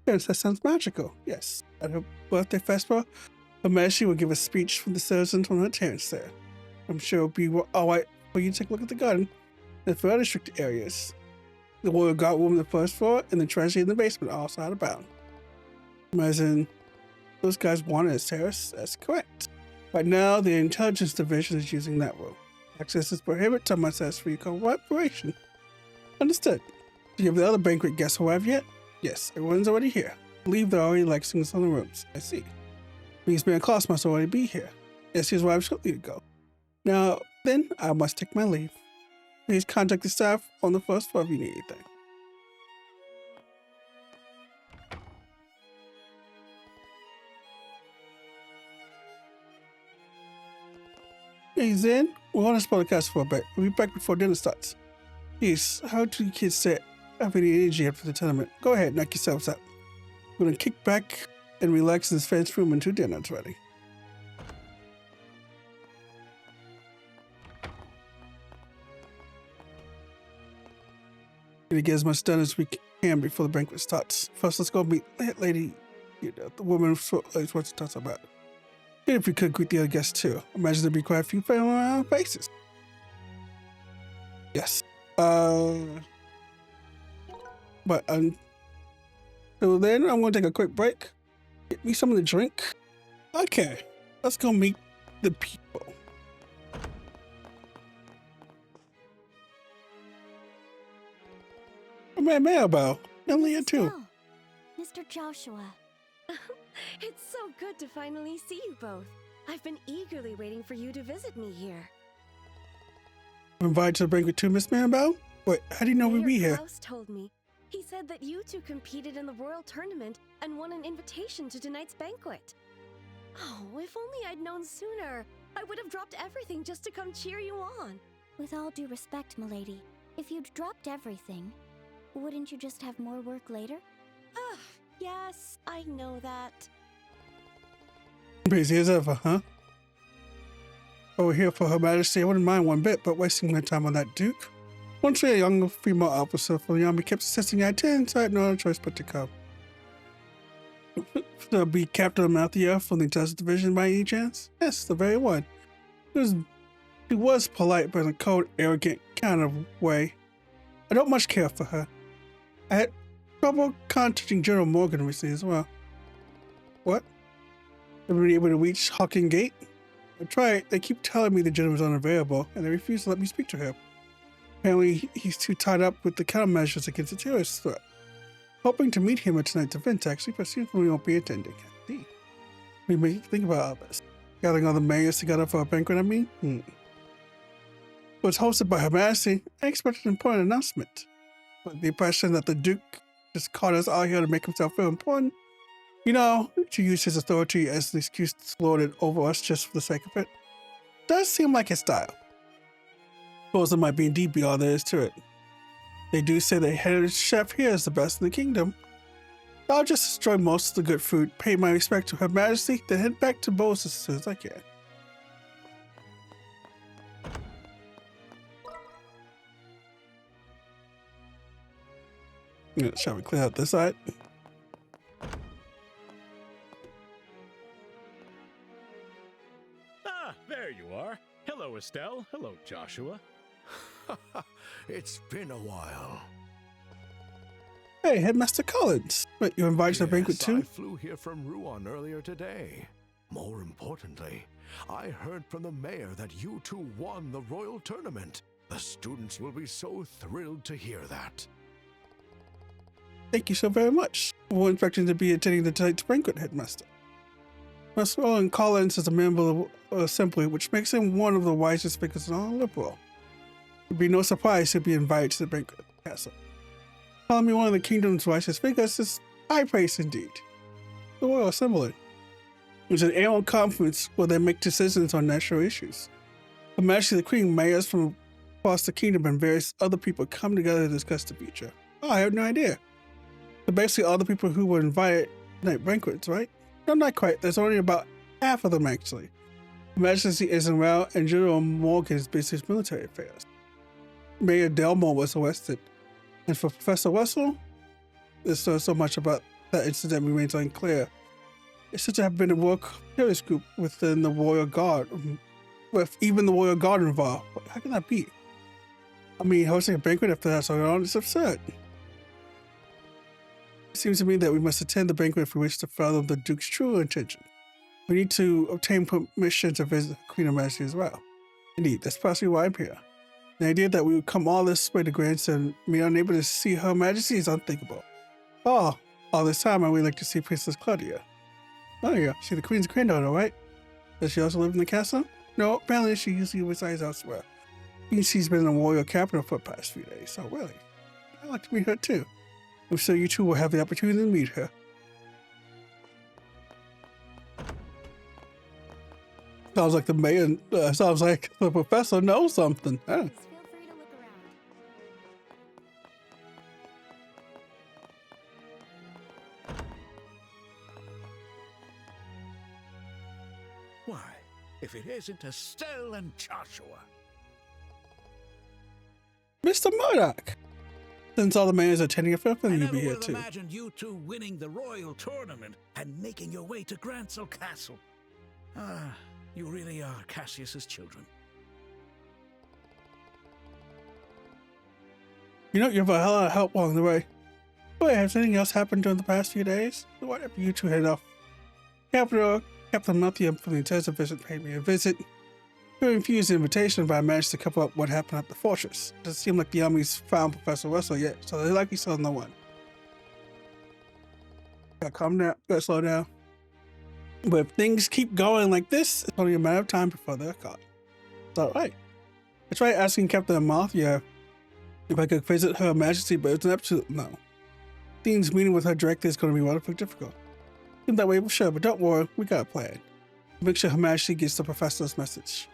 Yes, that sounds magical. Yes. At her birthday festival, Her Majesty will give a speech from the citizens on her terrace there. I'm sure it'll be alright for you to take a look at the garden and for other restricted areas. The Royal Guard room on the first floor and the treasury in the basement are also out of bounds. Imagine those guys wanted a terrace? That's correct. Right now, the intelligence division is using that room. Access is prohibited unless that's for your cooperation. Understood. Do you have the other banquet guests arrived yet? Yes, everyone's already here. I believe they're already lecturing us on the rooms. I see. Means Mayor Claus must already be here. Yes, he's arrived shortly ago. Now, then, I must take my leave. Please contact the staff on the first floor if you need anything. Hey, Zen, we're on a podcast for a bit. We'll be back before dinner starts. Yes, how do you kids say have any energy after the tournament? Go ahead, knock yourselves out. We're gonna kick back and relax in this fancy room until dinner's ready. Gonna get as much done as we can before the banquet starts. First, let's go meet that lady, the woman who's wants to talk about. And if we could greet the other guests too. Imagine there'd be quite a few familiar faces. Yes. But so then I'm gonna take a quick break. Get me something to drink. Okay, let's go meet the people. Man, Maribel, and Leah too. Mr. Joshua. It's so good to finally see you both. I've been eagerly waiting for you to visit me here. Invited to the banquet too, Miss Maribel? Wait, how do you know we'd be here? Klaus told me. He said that you two competed in the Royal Tournament and won an invitation to tonight's banquet. Oh, if only I'd known sooner. I would have dropped everything just to come cheer you on. With all due respect, milady, if you'd dropped everything, wouldn't you just have more work later? Ugh, yes, I know that. Busy as ever, huh? Over here for Her Majesty, I wouldn't mind one bit, but wasting my time on that Duke. Once a young female officer for the army kept insisting I attend, so I had no other choice but to come. To be Captain of Malthea from the Intelligence Division by any chance? Yes, the very one. He was polite, but in a cold, arrogant kind of way. I don't much care for her. I had trouble contacting General Morgan recently as well. What? Haven't been able to reach Hawking Gate? I tried. They keep telling me the general's unavailable, and they refuse to let me speak to him. Apparently, he's too tied up with the countermeasures against the terrorist threat. Hoping to meet him at tonight's event, actually, but seems we won't be attending. See. We may think about all this. Gathering all the mayors together for a banquet, I mean? It was hosted by Her Majesty. I expected an important announcement. But the impression that the Duke just called us all here to make himself feel important, you know, to use his authority as an excuse to lord it over us just for the sake of it, does seem like his style. Suppose it might be indeed be all there is to it. They do say the head chef here is the best in the kingdom. I'll just destroy most of the good food, pay my respect to Her Majesty, then head back to Bose as soon as I can. Shall we clear out this side? Ah, there you are. Hello, Estelle. Hello, Joshua. It's been a while. Hey, Headmaster Collins. Wait, you invited to the banquet too? I flew here from Rouen earlier today. More importantly, I heard from the mayor that you two won the Royal Tournament. The students will be so thrilled to hear that. Thank you so very much. We're expecting to be attending the tonight's banquet, Headmaster. Master Roland Collins is a member of the Assembly, which makes him one of the wisest figures in all Liberal. It would be no surprise to be invited to the banquet castle. Calling me one of the kingdom's wisest figures is high praise indeed. The Royal Assembly is an annual conference where they make decisions on national issues. Her Majesty the Queen, mayors from across the kingdom, and various other people come together to discuss the future. Oh, I had no idea. So basically all the people who were invited to night banquets, right? No, not quite. There's only about half of them actually. Her Majesty isn't well, and General Morgan is busy with military affairs. Mayor Delmore was arrested. And for Professor Wessel, there's so much about that incident remains unclear. It should have been a Royal Terrorist group within the Royal Guard, with even the Royal Guard involved. How can that be? I mean, hosting a banquet after that's going on is absurd. It seems to me that we must attend the banquet if we wish to fathom the Duke's true intention. We need to obtain permission to visit Queen of Majesty as well. Indeed, that's possibly why I'm here. The idea that we would come all this way to grandson and be unable to see Her Majesty is unthinkable. Oh, all this time I would like to see Princess Claudia. Oh yeah, she's the Queen's granddaughter, right? Does she also live in the castle? No, apparently she usually resides elsewhere. She's been in the royal capital for the past few days, so really, I'd like to meet her too. I'm sure you two will have the opportunity to meet her. Sounds like the mayor, sounds like the professor knows something. Huh? Feel free to look around. Why, if it isn't Estelle and Joshua. Mr. Murdoch! Since all the mayors are attending a fifth, then you'll be here too. I never would have imagined you two winning the royal tournament and making your way to Grancel Castle. Ah, you really are Cassius's children. You know, you have a hell of a help along the way. Wait, has anything else happened during the past few days? What if you two head off? Captain Matthew from the intensive visit paid me a visit. He refused the invitation, but I managed to cover up what happened at the fortress. It doesn't seem like the army's found Professor Russell yet, so they likely still no one. Gotta calm down, gotta slow down. But if things keep going like this, it's only a matter of time before they're caught. It's alright. I tried asking Captain Amalthea if I could visit Her Majesty, but it's an absolute no. Dean's meeting with her directly is going to be relatively difficult. Seems that way for sure, but don't worry, we got a plan. Make sure Her Majesty gets the professor's message.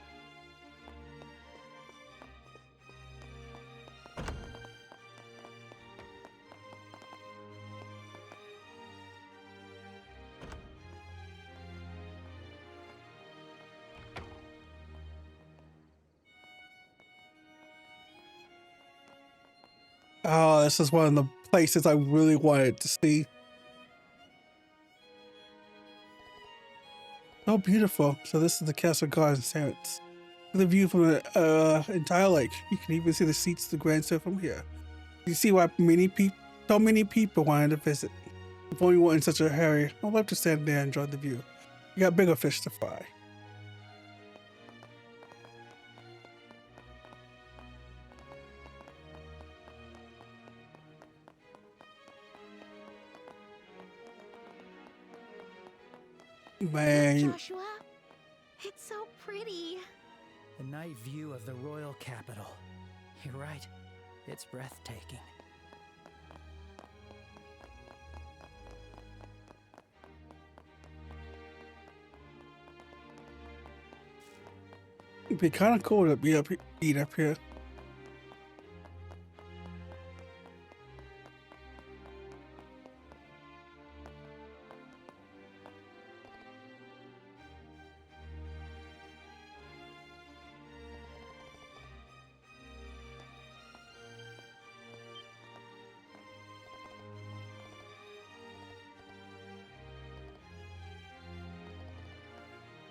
Oh, this is one of the places I really wanted to see. So beautiful. So this is the Castle Gardens, Terrence. The view from the entire lake. You can even see the seats of the grandstand from here. You see why so many people wanted to visit. If only weren't in such a hurry, I'd love to stand there and enjoy the view. You got bigger fish to fry. Man. Joshua, it's so pretty. The night view of the royal capital. You're right. It's breathtaking. It'd be kind of cool to eat up here.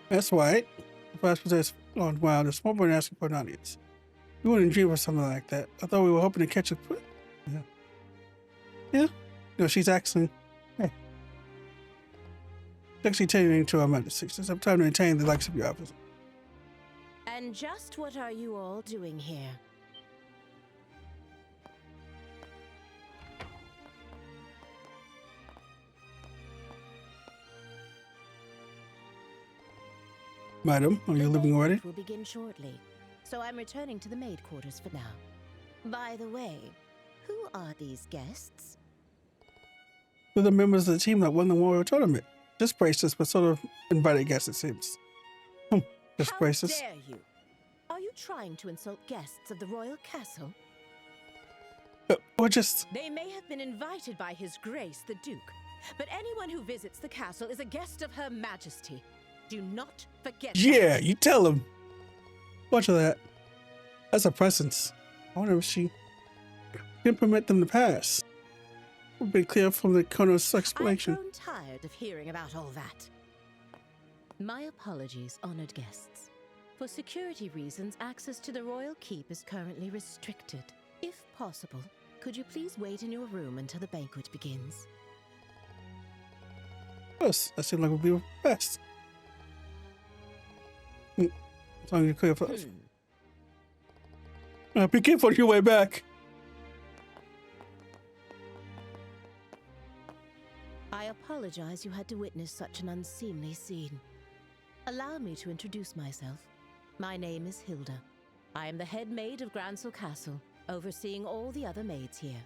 That's right. The vice president's going wild. There's more than asking for an audience. We wouldn't dream of something like that. I thought we were hoping to catch a... Yeah. Yeah? No, she's actually... Hey. She's actually tending to our majesty. Since I'm trying to entertain the likes of your office. And just what are you all doing here? Madam, are you leaving already? Will begin shortly, so I'm returning to the maid quarters for now. By the way, who are these guests? They're the members of the team that won the Royal Tournament. Just braces, but sort of invited guests, it seems. Just braces. How dare you? Are you trying to insult guests of the royal castle? Or just... They may have been invited by His Grace the Duke, but anyone who visits the castle is a guest of Her Majesty. Do not forget Yeah, that. you tell them. Watch of that. That's a presence. I wonder if she didn't permit them to pass. We've been clear from the Colonel's explanation. I've grown tired of hearing about all that. My apologies, honored guests. For security reasons, access to the royal keep is currently restricted. If possible, could you please wait in your room until the banquet begins? Yes, that seemed like it would be best. As long as you're clear for us. Be careful on your way back. I apologize you had to witness such an unseemly scene. Allow me to introduce myself. My name is Hilda. I am the head maid of Gransel Castle, overseeing all the other maids here.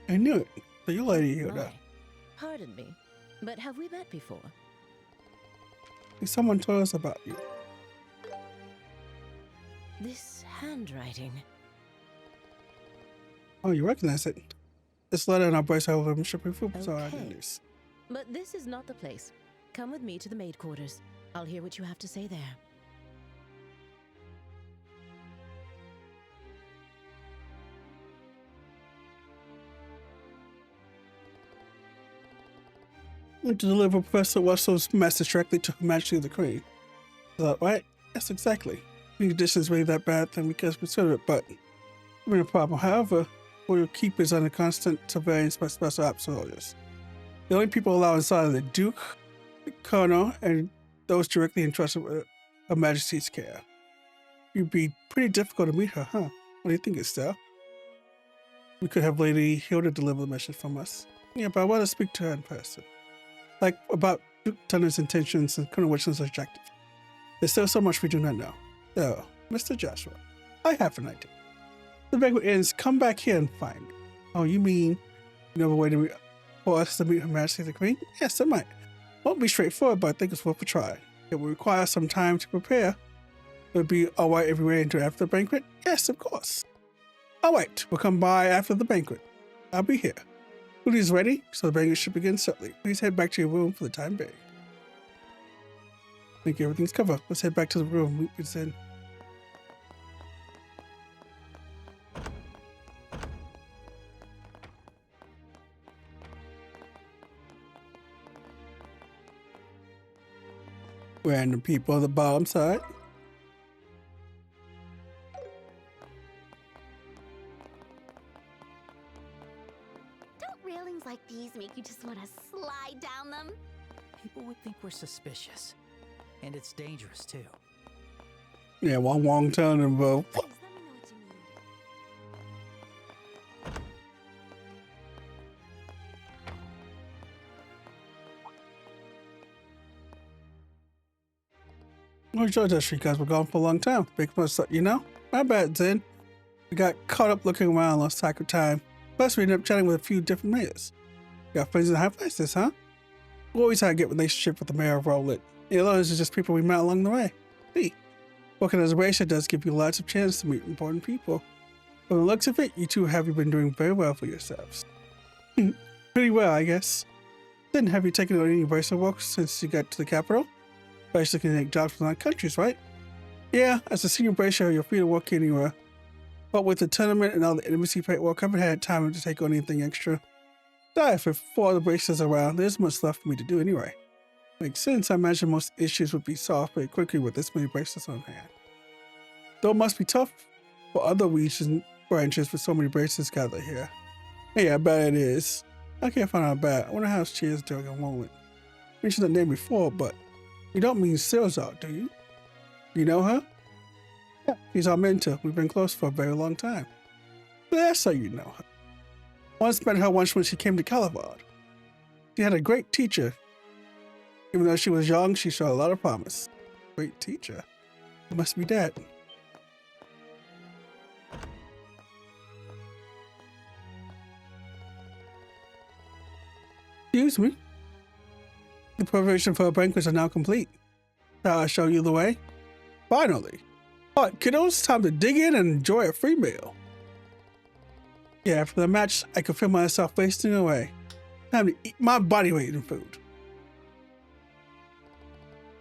I knew it. So you lady Hilda. My. Pardon me, but have we met before? Someone told us about you. This handwriting. Oh, you recognize it. This letter in our bracelet over Mr. Prefub, so I did this. But this is not the place. Come with me to the maid quarters. I'll hear what you have to say there. To deliver Professor Wessel's message directly to Her Majesty the Queen. Is that right? Yes, exactly. The conditions really that bad, then we can consider it, but I mean a problem. However, royal keep is under constant surveillance by special ops soldiers. The only people allowed inside are the Duke, the Colonel, and those directly entrusted with Her Majesty's care. It'd be pretty difficult to meet her, huh? What do you think, Estelle? We could have Lady Hilda deliver the message from us. Yeah, but I want to speak to her in person. Like, about Duke Tunner's intentions and Colonel Wilson's objective. There's still so much we do not know. So, Mr. Joshua, I have an idea. The banquet ends, come back here and find me. Oh, you mean you know a way for us to meet Her Majesty the Queen? Yes, I might. Won't be straightforward, but I think it's worth a try. It will require some time to prepare. It would be alright if we wait until after the banquet? Yes, of course. Alright, we'll come by after the banquet. I'll be here. Food is ready, so the banquet should begin shortly. Please head back to your room for the time being. I think everything's covered. Let's head back to the room. It's in. Random people on the bottom side. Don't railings like these make you just want to slide down them? People would think we're suspicious. And it's dangerous, too. Yeah, one wrong turn and both. We enjoyed that street, guys. We're gone for a long time. Big must, you know? My bad, Zen. We got caught up looking around, lost track of time. Plus, we ended up chatting with a few different mayors. Got friends in high places, huh? We always had a good relationship with the mayor of Rowlet. The others are just people we met along the way. See, working as a racer does give you lots of chance to meet important people. From the looks of it, you two have been doing very well for yourselves. Pretty well, I guess. Then have you taken on any racer work since you got to the capital? Basically can take jobs from other countries, right? Yeah, as a senior bracer, you're free to work anywhere. But with the tournament and all the intimacy paperwork, I haven't had time to take on anything extra. Besides, with 4 other bracers around, there's much left for me to do anyway. Makes sense. I imagine most issues would be solved pretty quickly with this many bracers on hand. Though it must be tough for other region branches with so many bracers gathered here. Hey, I bet it is. I can't find out bad. I wonder how she is during a moment. Mentioned that name before, but you don't mean Silzar, do you? You know her? Yeah, she's our mentor. We've been close for a very long time. That's how you know her. Once met her once when she came to Calivard. She had a great teacher. Even though she was young, she showed a lot of promise. Great teacher? It must be Dad. Excuse me? The preparation for our banquets are now complete. Shall I show you the way? Finally. Alright, kiddos, time to dig in and enjoy a free meal. Yeah, after the match, I could feel myself wasting away. Time to eat my body weight in food.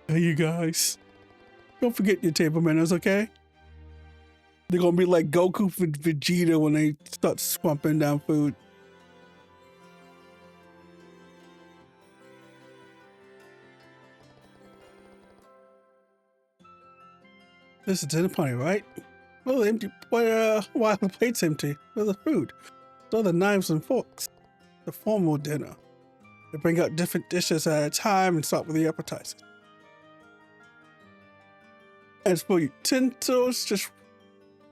Hey, you guys. Don't forget your table manners, okay? They're gonna be like Goku for Vegeta when they start swamping down food. This is a dinner party, right? Well, empty. Why are the plates empty? Where's the food? Those are the knives and forks. The formal dinner. They bring out different dishes at a time and start with the appetizers. As for utensils, just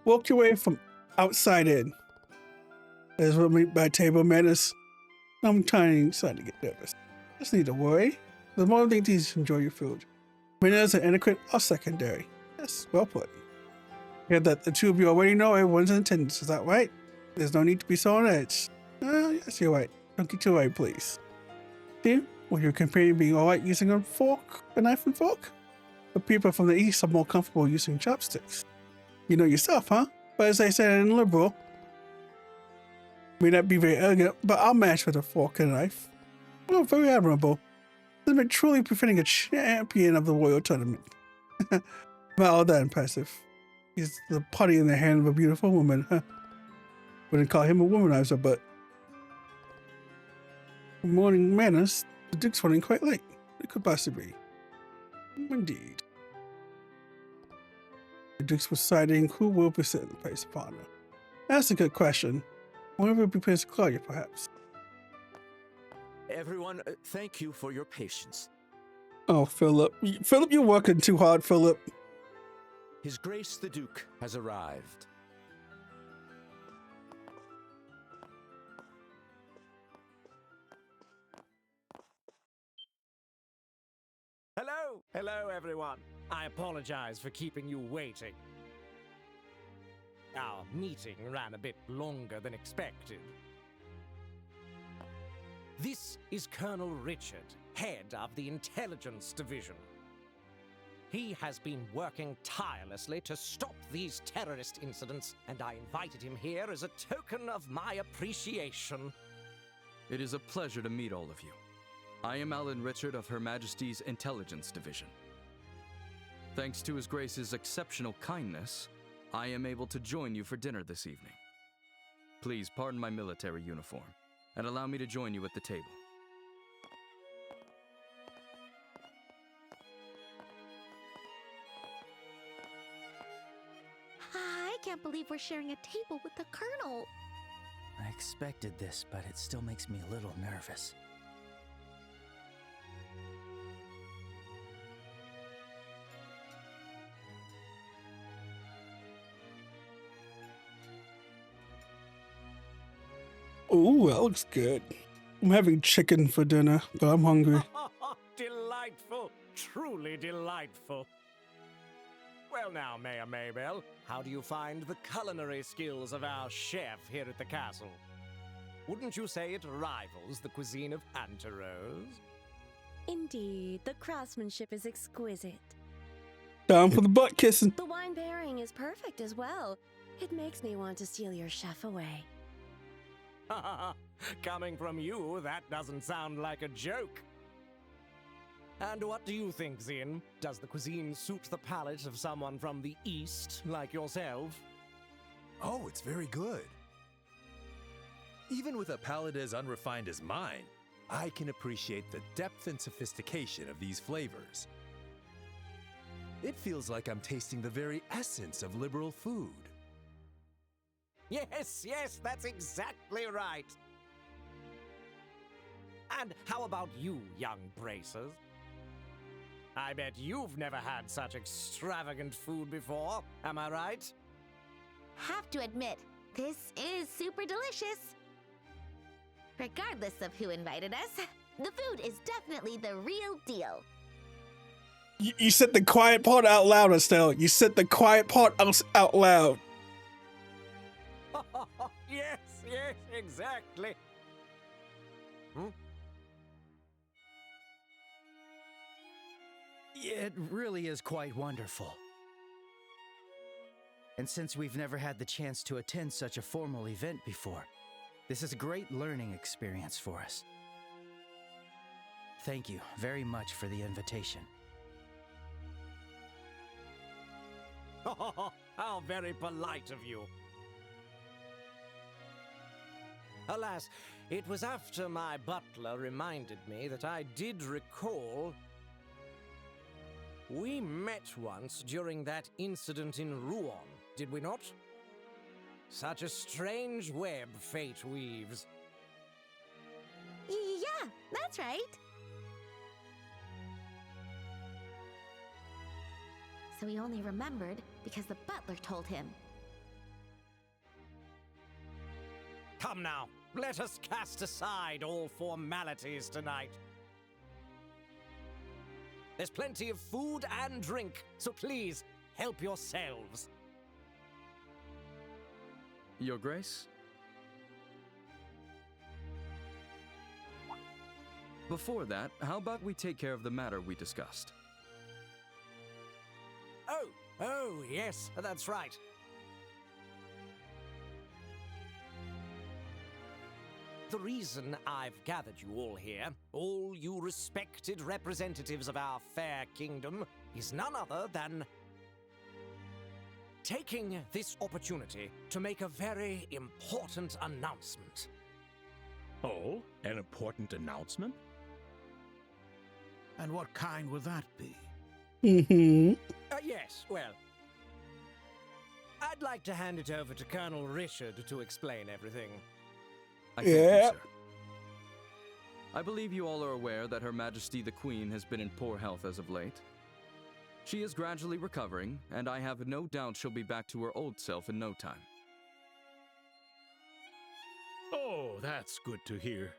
walk your way from outside in. As what my table manners. I'm starting to get nervous. Just need to worry. The more thing to enjoy your food. Manners and etiquette are secondary. Yes, well put. Yeah, that the two of you already know everyone's in attendance, is that right? There's no need to be so on edge. Yes, you're right. Don't get too worried, please. See, will your companion be alright using a knife and fork? But people from the east are more comfortable using chopsticks. You know yourself, huh? But as I said in liberal, may not be very elegant, but I'll match with a fork and a knife. Oh, very admirable. This has been truly befitting a champion of the royal tournament. Not all that impressive. He's the putty in the hand of a beautiful woman, huh? Wouldn't call him a womanizer, but morning manners, the Duke's running quite late. It could possibly be. Indeed. The Duke's deciding who will be sitting in the place of honor. That's a good question. One will be Prince Claudia, perhaps. Everyone, thank you for your patience. Oh, Philip. Philip, you're working too hard, Philip. His Grace the Duke has arrived. Hello, everyone. I apologize for keeping you waiting. Our meeting ran a bit longer than expected. This is Colonel Richard, head of the Intelligence Division. He has been working tirelessly to stop these terrorist incidents, and I invited him here as a token of my appreciation. It is a pleasure to meet all of you. I am Alan Richard of Her Majesty's Intelligence Division. Thanks to His Grace's exceptional kindness, I am able to join you for dinner this evening. Please pardon my military uniform, and allow me to join you at the table. I can't believe we're sharing a table with the Colonel. I expected this, but it still makes me a little nervous. Ooh, that looks good. I'm having chicken for dinner, but I'm hungry. Delightful. Truly delightful. Well now, Mayor Maybell, how do you find the culinary skills of our chef here at the castle? Wouldn't you say it rivals the cuisine of Anterose? Indeed, the craftsmanship is exquisite. Down for the butt kissing. The wine pairing is perfect as well. It makes me want to steal your chef away. Coming from you, that doesn't sound like a joke. And what do you think, Zin? Does the cuisine suit the palate of someone from the East, like yourself? Oh, it's very good. Even with a palate as unrefined as mine, I can appreciate the depth and sophistication of these flavors. It feels like I'm tasting the very essence of liberal food. Yes, that's exactly right. And how about you, young bracers? I bet you've never had such extravagant food before, am I right? Have to admit, this is super delicious. Regardless of who invited us, the food is definitely the real deal. You said the quiet part out loud, Estelle. You said the quiet part out loud. Yes, exactly. It really is quite wonderful. And since we've never had the chance to attend such a formal event before, this is a great learning experience for us. Thank you very much for the invitation. How very polite of you. Alas, it was after my butler reminded me that I did recall. We met once during that incident in Rouen, did we not? Such a strange web fate weaves. Yeah, that's right. So he only remembered because the butler told him. Come now, let us cast aside all formalities tonight. There's plenty of food and drink, so please, help yourselves. Your Grace? Before that, how about we take care of the matter we discussed? Oh, yes, that's right. The reason I've gathered you all here, all you respected representatives of our fair kingdom, is none other than taking this opportunity to make a very important announcement. Oh, an important announcement? And what kind would that be? Yes, well, I'd like to hand it over to Colonel Richard to explain everything. I thank you, sir. I believe you all are aware that Her Majesty the Queen has been in poor health as of late. She is gradually recovering, and I have no doubt she'll be back to her old self in no time. Oh, that's good to hear.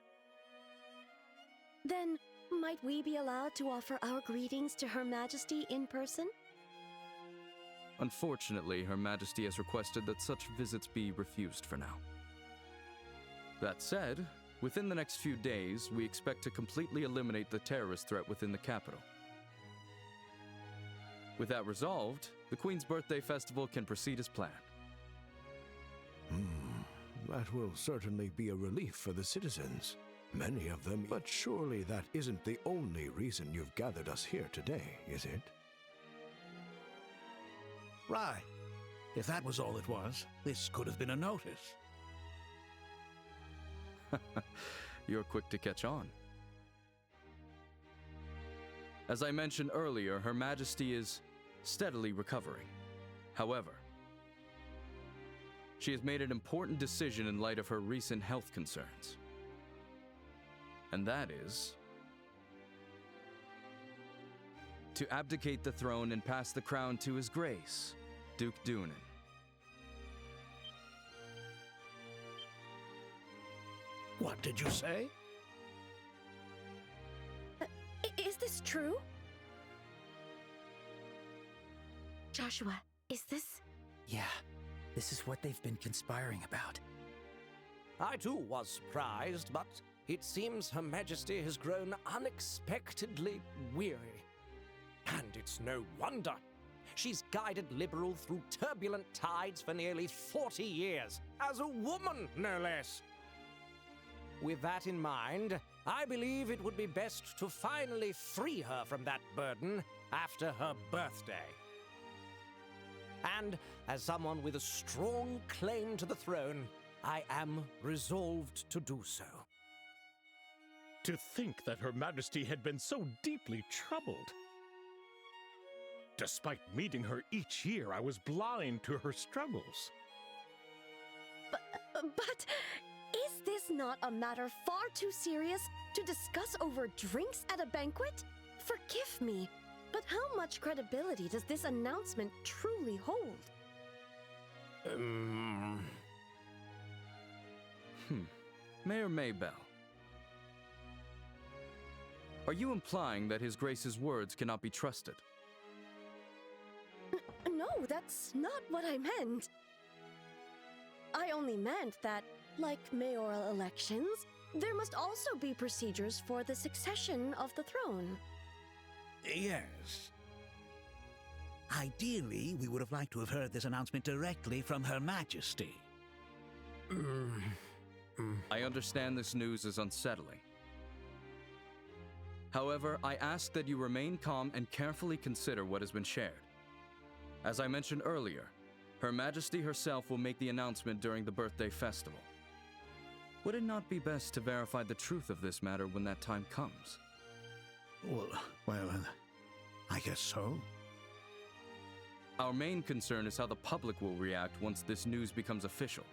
Then, might we be allowed to offer our greetings to Her Majesty in person? Unfortunately, Her Majesty has requested that such visits be refused for now. That said, within the next few days, we expect to completely eliminate the terrorist threat within the capital. With that resolved, the Queen's Birthday Festival can proceed as planned. That will certainly be a relief for the citizens. Many of them, but surely that isn't the only reason you've gathered us here today, is it? Right. If that was all it was, this could have been a notice. You're quick to catch on. As I mentioned earlier, Her Majesty is steadily recovering. However, she has made an important decision in light of her recent health concerns. And that is to abdicate the throne and pass the crown to His Grace, Duke Dunin. What did you say? Is this true? Joshua, is this... Yeah, this is what they've been conspiring about. I too was surprised, but it seems Her Majesty has grown unexpectedly weary. And it's no wonder. She's guided Liberal through turbulent tides for nearly 40 years, as a woman, no less. With that in mind, I believe it would be best to finally free her from that burden after her birthday. And as someone with a strong claim to the throne, I am resolved to do so. To think that Her Majesty had been so deeply troubled. Despite meeting her each year, I was blind to her struggles. But is this not a matter far too serious to discuss over drinks at a banquet? Forgive me, but how much credibility does this announcement truly hold? Mayor Maybell, are you implying that His Grace's words cannot be trusted? No, that's not what I meant. I only meant that, like mayoral elections, there must also be procedures for the succession of the throne. Yes. Ideally, we would have liked to have heard this announcement directly from Her Majesty. I understand this news is unsettling. However, I ask that you remain calm and carefully consider what has been shared. As I mentioned earlier, Her Majesty herself will make the announcement during the birthday festival. Would it not be best to verify the truth of this matter when that time comes? Well, I guess so. Our main concern is how the public will react once this news becomes official.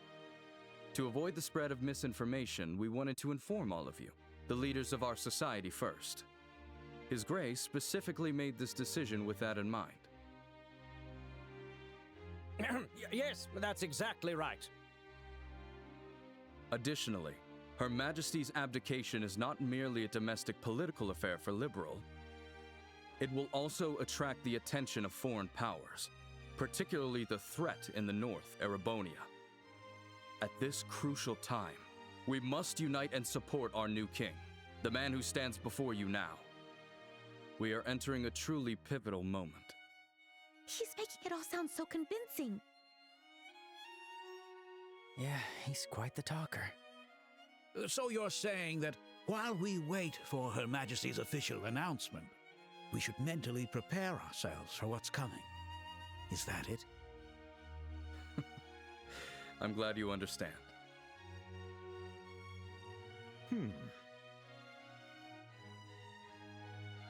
To avoid the spread of misinformation, we wanted to inform all of you, the leaders of our society first. His Grace specifically made this decision with that in mind. Yes, that's exactly right. Additionally, Her Majesty's abdication is not merely a domestic political affair for Liberal. It will also attract the attention of foreign powers, particularly the threat in the north, Erebonia. At this crucial time, we must unite and support our new king, the man who stands before you now. We are entering a truly pivotal moment. He's making it all sound so convincing. Yeah, he's quite the talker. So you're saying that while we wait for Her Majesty's official announcement, we should mentally prepare ourselves for what's coming. Is that it? I'm glad you understand.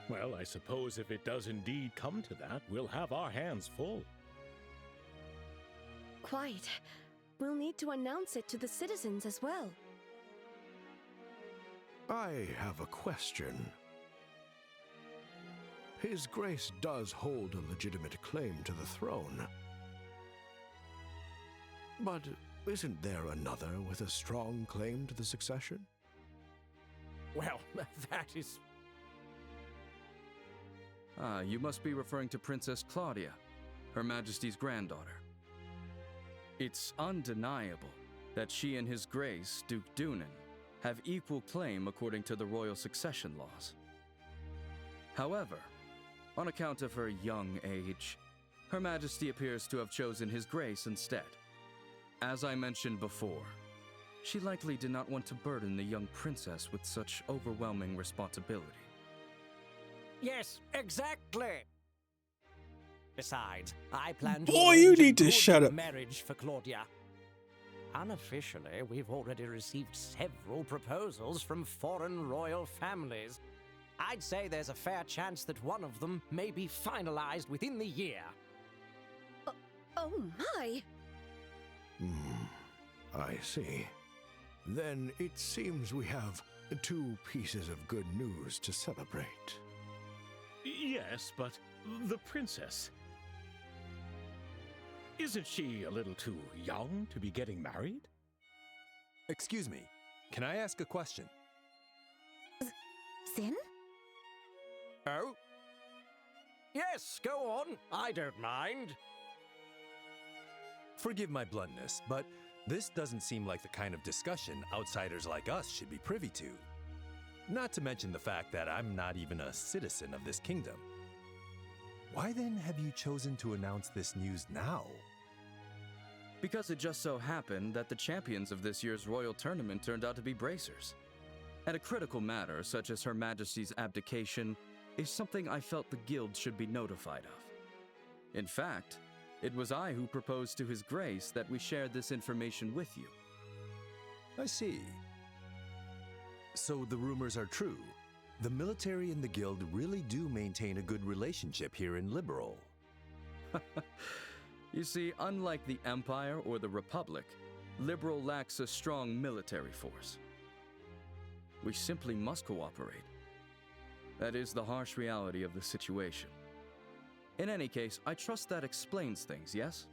Well, I suppose if it does indeed come to that, we'll have our hands full. Quite. We'll need to announce it to the citizens as well. I have a question. His Grace does hold a legitimate claim to the throne. But isn't there another with a strong claim to the succession? Well, that is... You must be referring to Princess Claudia, Her Majesty's granddaughter. It's undeniable that she and His Grace, Duke Dunin, have equal claim according to the royal succession laws. However, on account of her young age, Her Majesty appears to have chosen His Grace instead. As I mentioned before, she likely did not want to burden the young princess with such overwhelming responsibility. Yes, exactly. Besides, I plan to Boy, you arrange a need to good shut up. marriage for Claudia. Unofficially, we've already received several proposals from foreign royal families. I'd say there's a fair chance that one of them may be finalized within the year. Oh my! I see. Then it seems we have two pieces of good news to celebrate. Yes, but the princess... Isn't she a little too young to be getting married? Excuse me, can I ask a question? Zin? Oh? Yes, go on. I don't mind. Forgive my bluntness, but this doesn't seem like the kind of discussion outsiders like us should be privy to. Not to mention the fact that I'm not even a citizen of this kingdom. Why then have you chosen to announce this news now? Because it just so happened that the champions of this year's royal tournament turned out to be bracers. And a critical matter such as Her Majesty's abdication is something I felt the guild should be notified of. In fact, it was I who proposed to His Grace that we shared this information with you. I see. So the rumors are true. The military and the guild really do maintain a good relationship here in Liberal. You see, unlike the Empire or the Republic, Liberal lacks a strong military force. We simply must cooperate. That is the harsh reality of the situation. In any case, I trust that explains things, yes?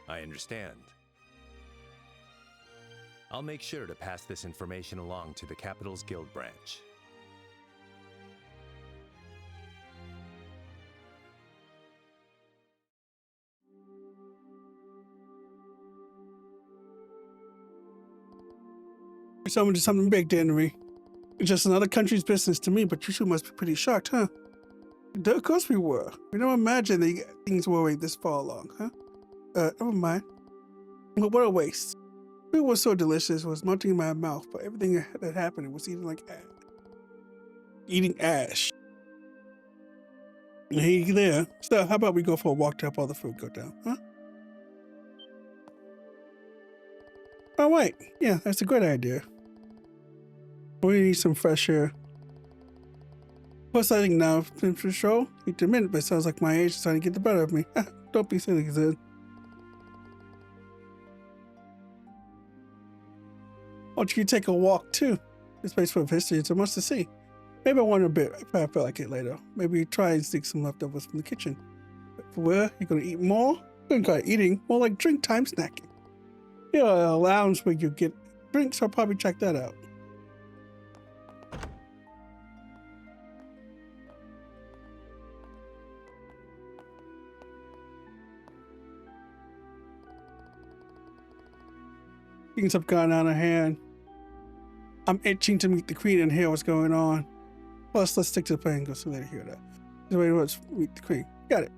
I understand. I'll make sure to pass this information along to the Capital's Guild branch. Someone did something big, didn't we? It's just another country's business to me, but you two must be pretty shocked, huh? Of course we were. We don't imagine that things were already this far along, huh? Never mind. But what a waste. Food was so delicious, it was melting in my mouth, but everything that happened, it was eating like ash. Eating ash. He there. So how about we go for a walk to help all the food go down, huh? Oh wait, yeah, that's a great idea. We need some fresh air. Plus, I think now, for sure, you admit, but it sounds like my age is starting to get the better of me. Don't be silly, Zed. Why don't you take a walk too? This place full of history, so much to see. Maybe I wonder a bit if I feel like it later. Maybe try and sneak some leftovers from the kitchen. But for where? You're gonna eat more? You're gonna eating, more like drink time snacking. You know, a lounge where you get drinks, I'll probably check that out. Things have gone out of hand. I'm itching to meet the queen and hear what's going on. Plus, let's stick to the plan and go so later hear that. Let's meet the queen. Got it.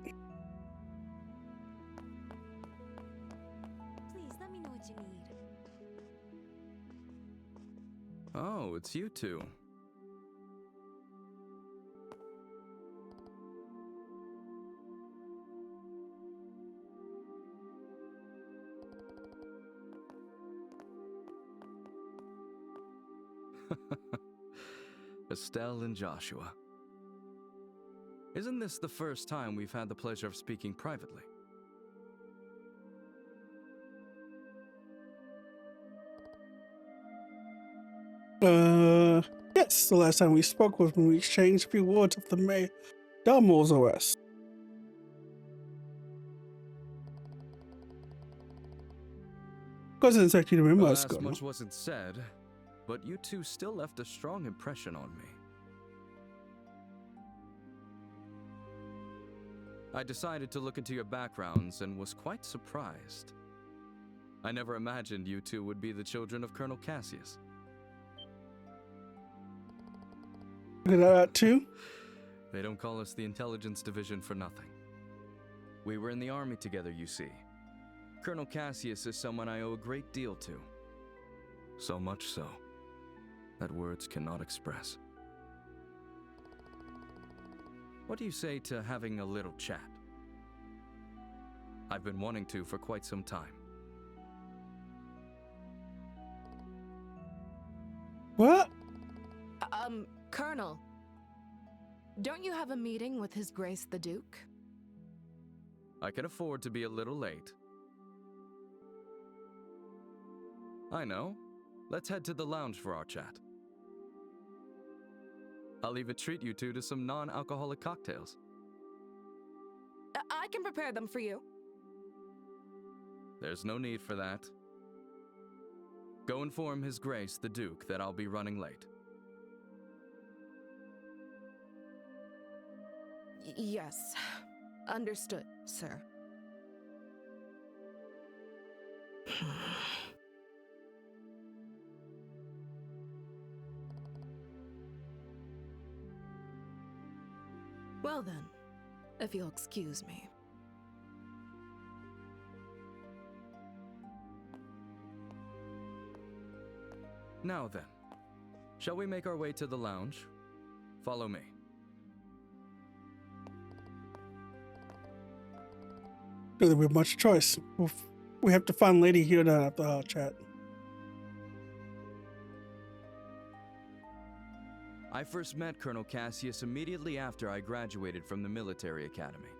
Please let me know what you need. Oh, it's you two. Estelle and Joshua. Isn't this the first time we've had the pleasure of speaking privately? Yes, the last time we spoke was when we exchanged a few words of the May Dalmore's arrest. Wasn't exactly the remember us, Much wasn't said, but you two still left a strong impression on me. I decided to look into your backgrounds and was quite surprised. I never imagined you two would be the children of Colonel Cassius. Look at that too? They don't call us the Intelligence Division for nothing. We were in the army together, you see. Colonel Cassius is someone I owe a great deal to. So much so that words cannot express. What do you say to having a little chat? I've been wanting to for quite some time. What? Colonel. Don't you have a meeting with His Grace the Duke? I can afford to be a little late. I know. Let's head to the lounge for our chat. I'll even treat you two to some non-alcoholic cocktails. I can prepare them for you. There's no need for that. Go inform His Grace the Duke that I'll be running late. Yes. Understood, sir. Well then, if you'll excuse me. Now then, shall we make our way to the lounge? Follow me. Really, we have much choice. We have to find Lady here to have the chat. I first met Colonel Cassius immediately after I graduated from the military academy.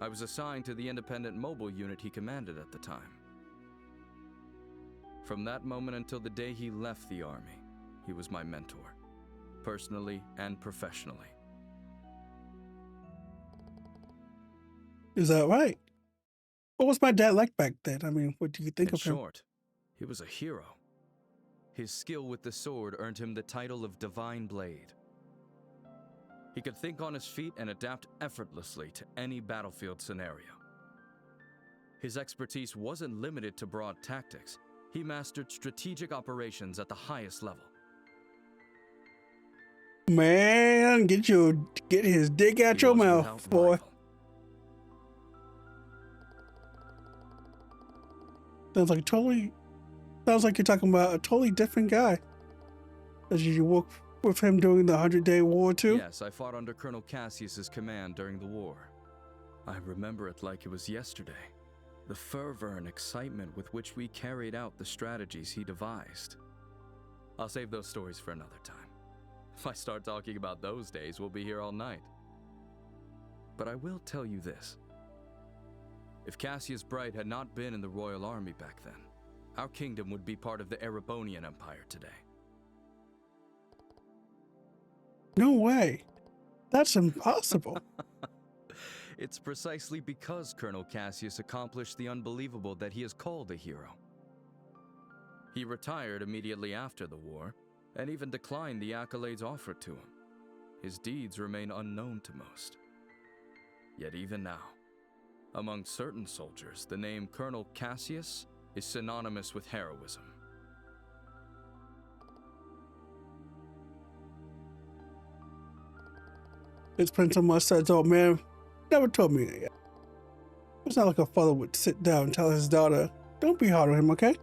I was assigned to the independent mobile unit he commanded at the time. From that moment until the day he left the army, he was my mentor, personally and professionally. Is that right? What was my dad like back then? I mean, what do you think In of him? short, he was a hero. His skill with the sword earned him the title of Divine Blade. He could think on his feet and adapt effortlessly to any battlefield scenario. His expertise wasn't limited to broad tactics. He mastered strategic operations at the highest level. Man, get his dick out your mouth, boy. Sounds like you're talking about a totally different guy. As you with him during the 100-Day War too? Yes, I fought under Colonel Cassius's command during the war. I remember it like it was yesterday. The fervor and excitement with which we carried out the strategies he devised. I'll save those stories for another time. If I start talking about those days, we'll be here all night. But I will tell you this. If Cassius Bright had not been in the Royal Army back then, our kingdom would be part of the Erebonian Empire today. No way. That's impossible. It's precisely because Colonel Cassius accomplished the unbelievable that he is called a hero. He retired immediately after the war, and even declined the accolades offered to him. His deeds remain unknown to most. Yet even now, among certain soldiers, the name Colonel Cassius is synonymous with heroism. His Prince of Mustard's old man never told me that yet. It's not like a father would sit down and tell his daughter, don't be hard on him, okay?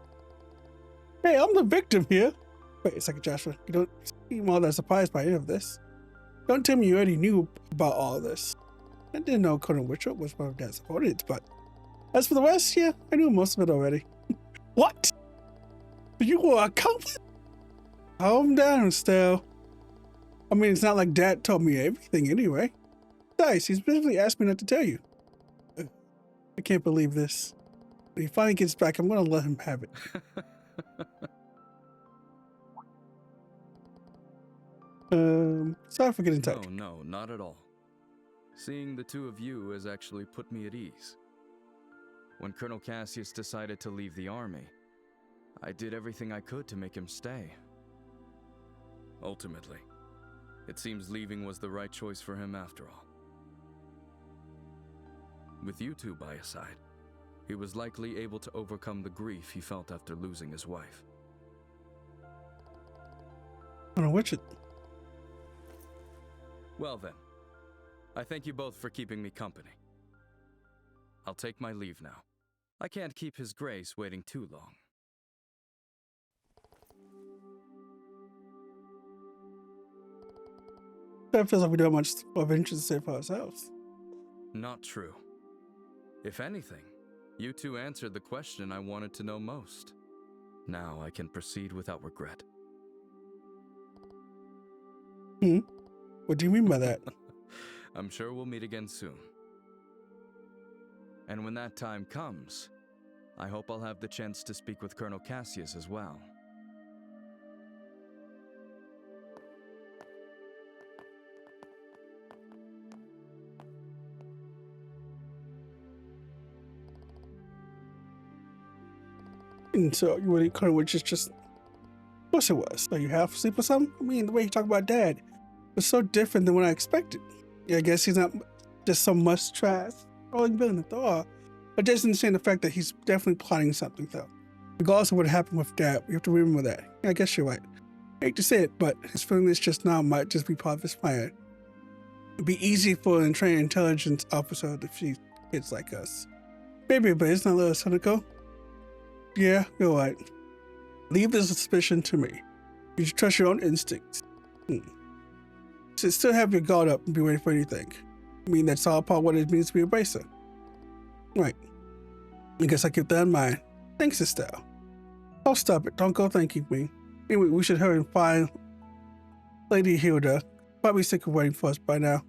Hey, I'm the victim here. Wait a second, Joshua. You don't seem all that surprised by any of this. Don't tell me you already knew about all of this. I didn't know Colonel Richard was one of Dad's opponents, but as for the rest, yeah, I knew most of it already. What? You were a culprit? Calm down, Stell. I mean, it's not like Dad told me everything anyway. Besides, he specifically asked me not to tell you. I can't believe this. When he finally gets back, I'm gonna let him have it. Sorry for getting tight. No, not at all. Seeing the two of you has actually put me at ease. When Colonel Cassius decided to leave the army, I did everything I could to make him stay. Ultimately, it seems leaving was the right choice for him after all. With you two by his side, he was likely able to overcome the grief he felt after losing his wife. Colonel Richard. Well then, I thank you both for keeping me company. I'll take my leave now. I can't keep His Grace waiting too long. That feels like we don't have much of interest to say for ourselves. Not true. If anything, you two answered the question I wanted to know most. Now I can proceed without regret. What do you mean by that? I'm sure we'll meet again soon. And when that time comes, I hope I'll have the chance to speak with Colonel Cassius as well. And so you really Colonel Richard just... Of course it was. So you half asleep or something? I mean, the way you talk about Dad was so different than what I expected. Yeah, I guess he's not just some must-trash rolling villain at all, but just understand the fact that he's definitely plotting something, though. Regardless of what happened with Dad, you have to remember that. Yeah, I guess you're right. I hate to say it, but his feeling this just now might just be part of his plan. It'd be easy for a trained intelligence officer to see kids like us. Maybe, but isn't that a little cynical? Yeah, you're right. Leave the suspicion to me. You should trust your own instincts. So still have your guard up and be ready for anything. I mean, that's all part of what it means to be a bracer. Right. I guess I keep that in mind. Thanks, Estelle. Oh, stop it. Don't go thanking me. Anyway, we should hurry and find Lady Hilda. Probably sick of waiting for us by now.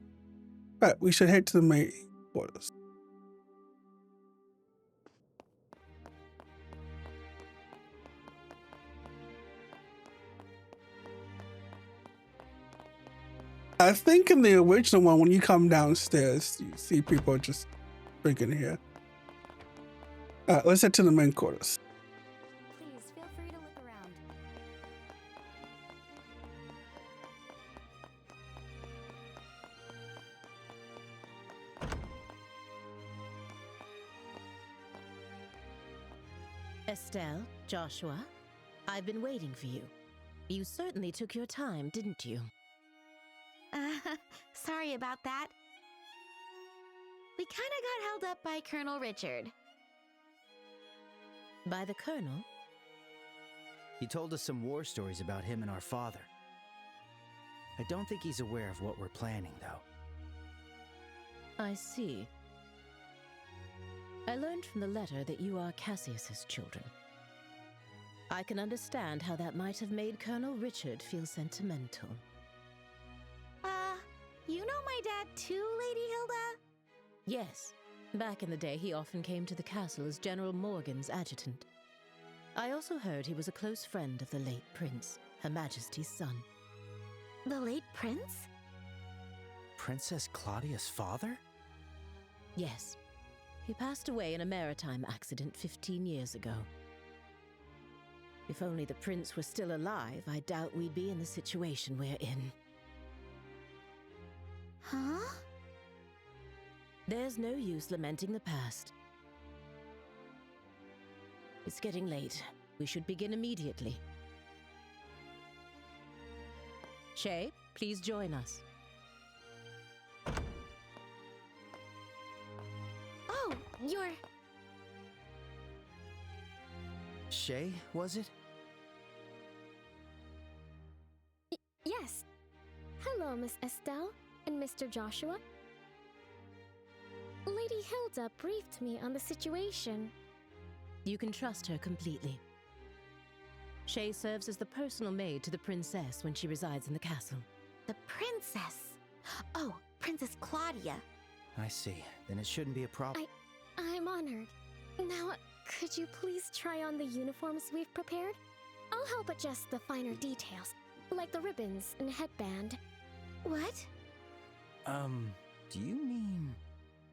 Right, we should head to the main quarters. I think in the original one, when you come downstairs, you see people just drinking here. Alright, let's head to the main quarters. Please feel free to look around. Estelle, Joshua, I've been waiting for you. You certainly took your time, didn't you? Sorry about that. We kinda got held up by Colonel Richard. By the Colonel? He told us some war stories about him and our father. I don't think he's aware of what we're planning, though. I see. I learned from the letter that you are Cassius's children. I can understand how that might have made Colonel Richard feel sentimental. You know my dad too, Lady Hilda? Yes. Back in the day, he often came to the castle as General Morgan's adjutant. I also heard he was a close friend of the late prince, Her Majesty's son. The late prince? Princess Claudia's father? Yes. He passed away in a maritime accident 15 years ago. If only the prince were still alive, I doubt we'd be in the situation we're in. Huh? There's no use lamenting the past. It's getting late. We should begin immediately. Shay, please join us. Oh, you're... Shay, was it? Yes. Hello, Miss Estelle and Mr. Joshua. Lady Hilda briefed me on the situation. You can trust her completely. Shay serves as the personal maid to the princess when she resides in the castle. The princess? Oh, Princess Claudia. I see. Then it shouldn't be a problem. I'm honored. Now, could you please try on the uniforms we've prepared? I'll help adjust the finer details, like the ribbons and headband. What? Do you mean...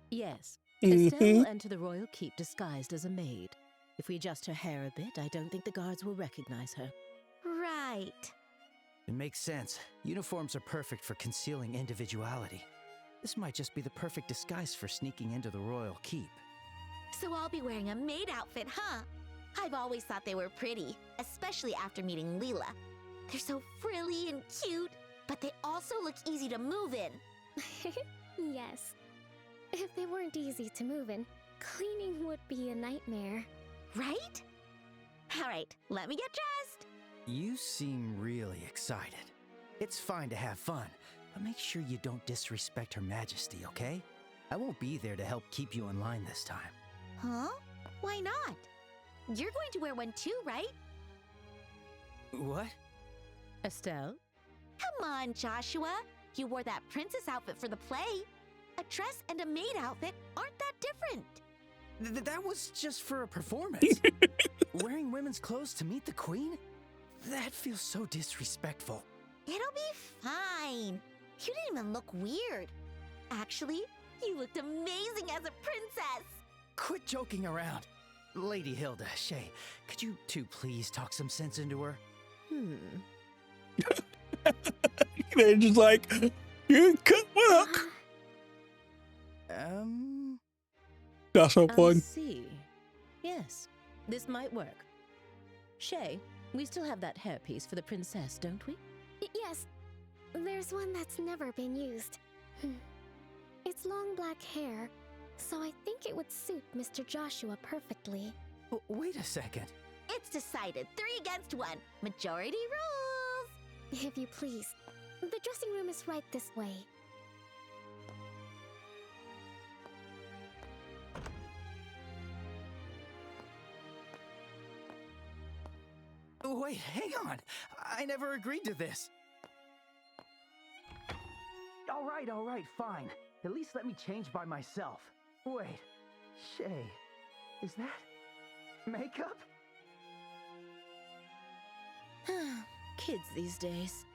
Yes. Estelle will enter the royal keep disguised as a maid. If we adjust her hair a bit, I don't think the guards will recognize her. Right. It makes sense. Uniforms are perfect for concealing individuality. This might just be the perfect disguise for sneaking into the royal keep. So I'll be wearing a maid outfit, huh? I've always thought they were pretty, especially after meeting Leela. They're so frilly and cute, but they also look easy to move in. Yes. If they weren't easy to move in, cleaning would be a nightmare. Right? All right, let me get dressed. You seem really excited. It's fine to have fun, but make sure you don't disrespect Her Majesty, okay? I won't be there to help keep you in line this time. Huh? Why not? You're going to wear one too, right? What? Estelle? Come on, Joshua. You wore that princess outfit for the play. A dress and a maid outfit aren't that different. That was just for a performance. Wearing women's clothes to meet the queen? That feels so disrespectful. It'll be fine. You didn't even look weird. Actually, you looked amazing as a princess. Quit joking around. Lady Hilda, Shay, could you two please talk some sense into her? They're just like, you could work. That's her I point. see. Yes, this might work. Shay, we still have that hairpiece for the princess, don't we? Yes. There's one that's never been used. It's long black hair, so I think it would suit Mr. Joshua perfectly. Wait a second. It's decided. 3 against 1. Majority rules. If you please. The dressing room is right this way. Wait, hang on. I never agreed to this. All right, fine. At least let me change by myself. Wait, Shay, is that makeup? Kids these days.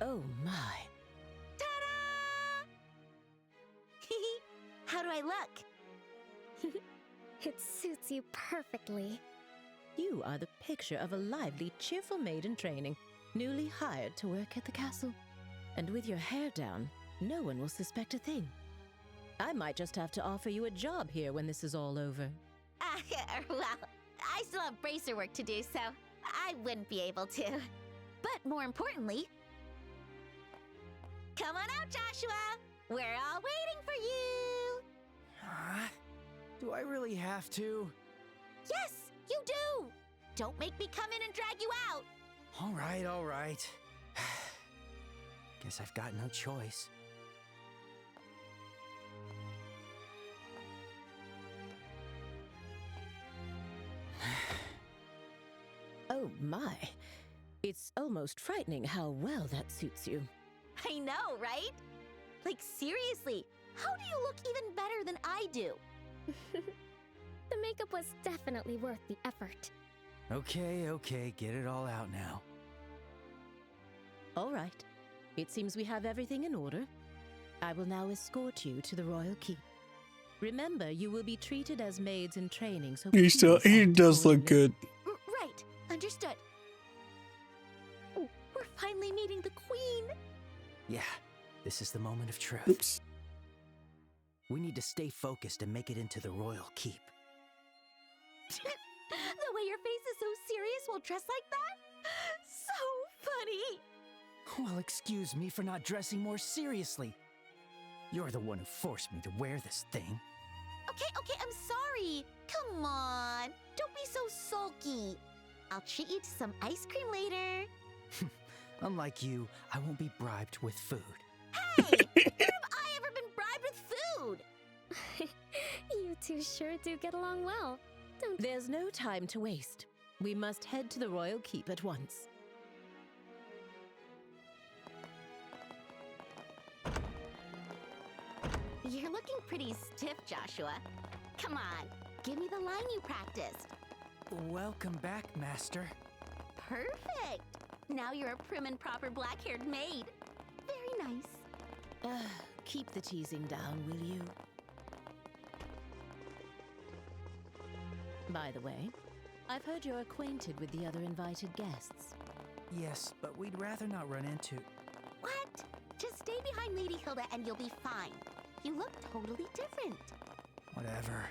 Oh my. Ta-da! How do I look? It suits you perfectly. You are the picture of a lively, cheerful maid in training, newly hired to work at the castle. And with your hair down, no one will suspect a thing. I might just have to offer you a job here when this is all over. Well, I still have bracer work to do, so I wouldn't be able to. But more importantly, Come on out, Joshua. We're all waiting for you. Do I really have to? Yes, you do. Don't make me come in and drag you out. All right, all right. Guess I've got no choice. Oh my. It's almost frightening how well that suits you. I know, right? Like, seriously, how do you look even better than I do? The makeup was definitely worth the effort. Okay, get it all out now. All right. It seems we have everything in order. I will now escort you to the royal keep. Remember, you will be treated as maids in training, so He does look good. Right, understood. Oh, we're finally meeting the queen. Yeah, this is the moment of truth. Oops. We need to stay focused and make it into the royal keep. The way your face is so serious while dressed like that? So funny. Well, excuse me for not dressing more seriously. You're the one who forced me to wear this thing. Okay, I'm sorry. Come on, don't be so sulky. I'll treat you to some ice cream later. Unlike you, I won't be bribed with food. Hey, when have I ever been bribed with food? You two sure do get along well. There's no time to waste. We must head to the royal keep at once. You're looking pretty stiff, Joshua. Come on, give me the line you practiced. Welcome back, Master. Perfect. Now you're a prim and proper black-haired maid. Very nice. Keep the teasing down, will you? By the way, I've heard you're acquainted with the other invited guests. Yes, but we'd rather not run into... What? Just stay behind Lady Hilda and you'll be fine. You look totally different. Whatever.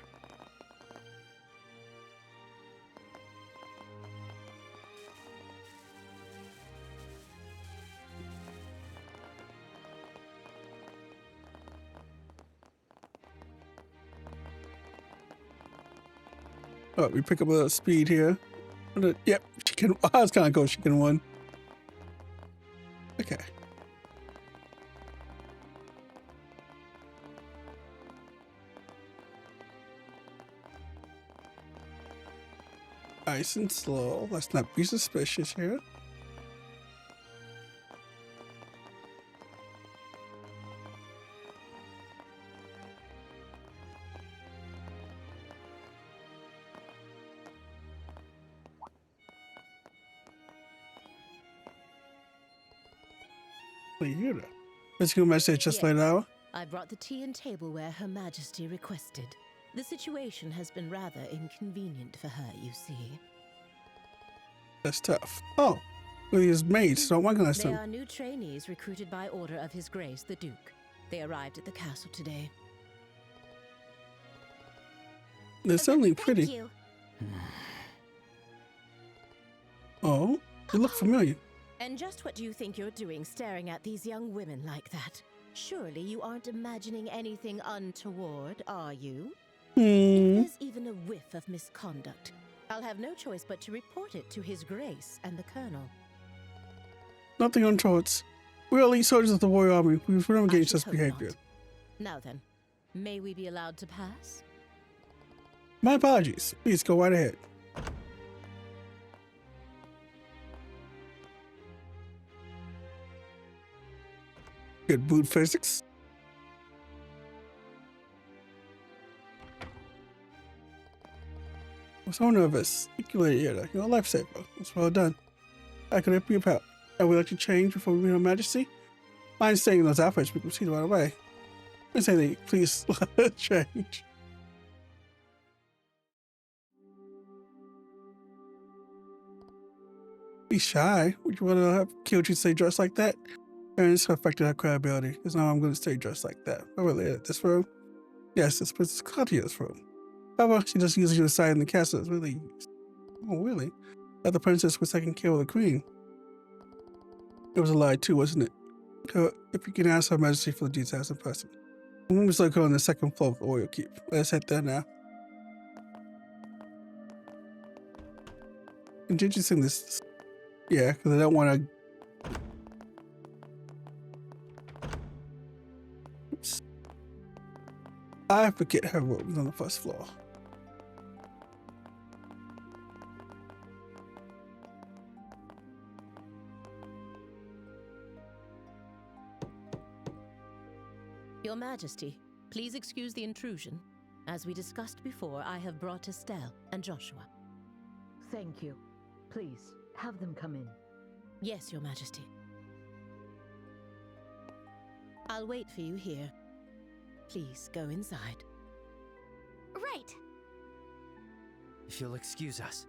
Oh, we pick up a little speed here. Yep, she can. I was kind of cool. She can win. Okay. Nice and slow. Let's not be suspicious here. Here. Let's go message just right now. I brought the tea and tableware Her Majesty requested. The situation has been rather inconvenient for her, you see. That's tough. Oh, well, his mates don't recognize They them. are new trainees recruited by order of His Grace the Duke. They arrived at the castle today. They're certainly pretty. Thank you. Oh, you look familiar. And just what do you think you're doing staring at these young women like that? Surely you aren't imagining anything untoward, are you? If there's even a whiff of misconduct, I'll have no choice but to report it to His Grace and the Colonel. Nothing untoward. We're elite soldiers of the Royal Army. We've never engaged such behavior. Now then, may we be allowed to pass? My apologies. Please go right ahead. Good boot physics. I'm so nervous. You're a lifesaver. That's well done. I can help you out. I would like to change before we meet Her Majesty. Mind staying in those outfits, we can see right away. I say that please change. Be shy. Would you want to have killed you stay dressed like that? And it's affected her credibility. Because now I'm going to stay dressed like that. Oh, really? This room? Yes, it's Princess Claudia's room. However, she just usually reside in the castle. It's really... Oh, really? That the princess was taking care of the queen. It was a lie too, wasn't it? If you can ask Her Majesty for the details in person. The room is located on the second floor of the Royal Keep. Let's head there now. Contingency this. Yeah, because I don't want to. Oops. I forget her room is on the first floor. Your Majesty, please excuse the intrusion. As we discussed before, I have brought Estelle and Joshua. Thank you. Please, have them come in. Yes, Your Majesty. I'll wait for you here. Please go inside. Right. If you'll excuse us.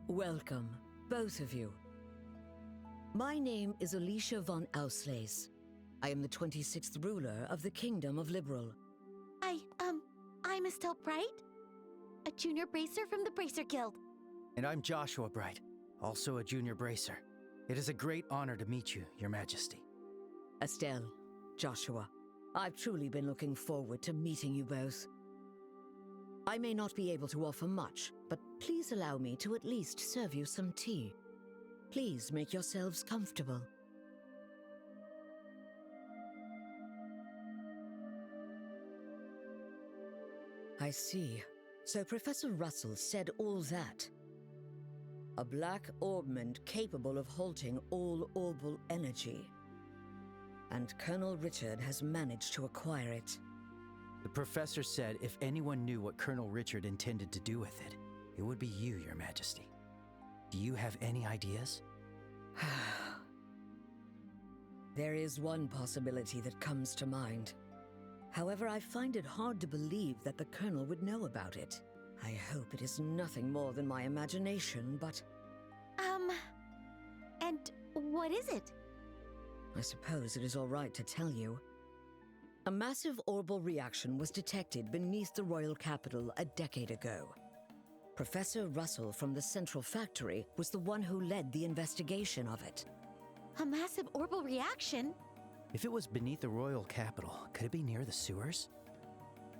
Welcome, both of you. My name is Alicia von Auslace. I am the 26th ruler of the Kingdom of Liberal. I'm Estelle Bright, a junior bracer from the Bracer Guild. And I'm Joshua Bright, also a junior bracer. It is a great honor to meet you, Your Majesty. Estelle, Joshua, I've truly been looking forward to meeting you both. I may not be able to offer much, but please allow me to at least serve you some tea. Please make yourselves comfortable. I see. So Professor Russell said all that. A black orbment capable of halting all orbal energy. And Colonel Richard has managed to acquire it. The professor said if anyone knew what Colonel Richard intended to do with it, it would be you, Your Majesty. Do you have any ideas? There is one possibility that comes to mind. However, I find it hard to believe that the Colonel would know about it. I hope it is nothing more than my imagination, but... And what is it? I suppose it is all right to tell you. A massive orbal reaction was detected beneath the royal capital a decade ago. Professor Russell from the Central Factory was the one who led the investigation of it. A massive orbal reaction? If it was beneath the royal capital, could it be near the sewers?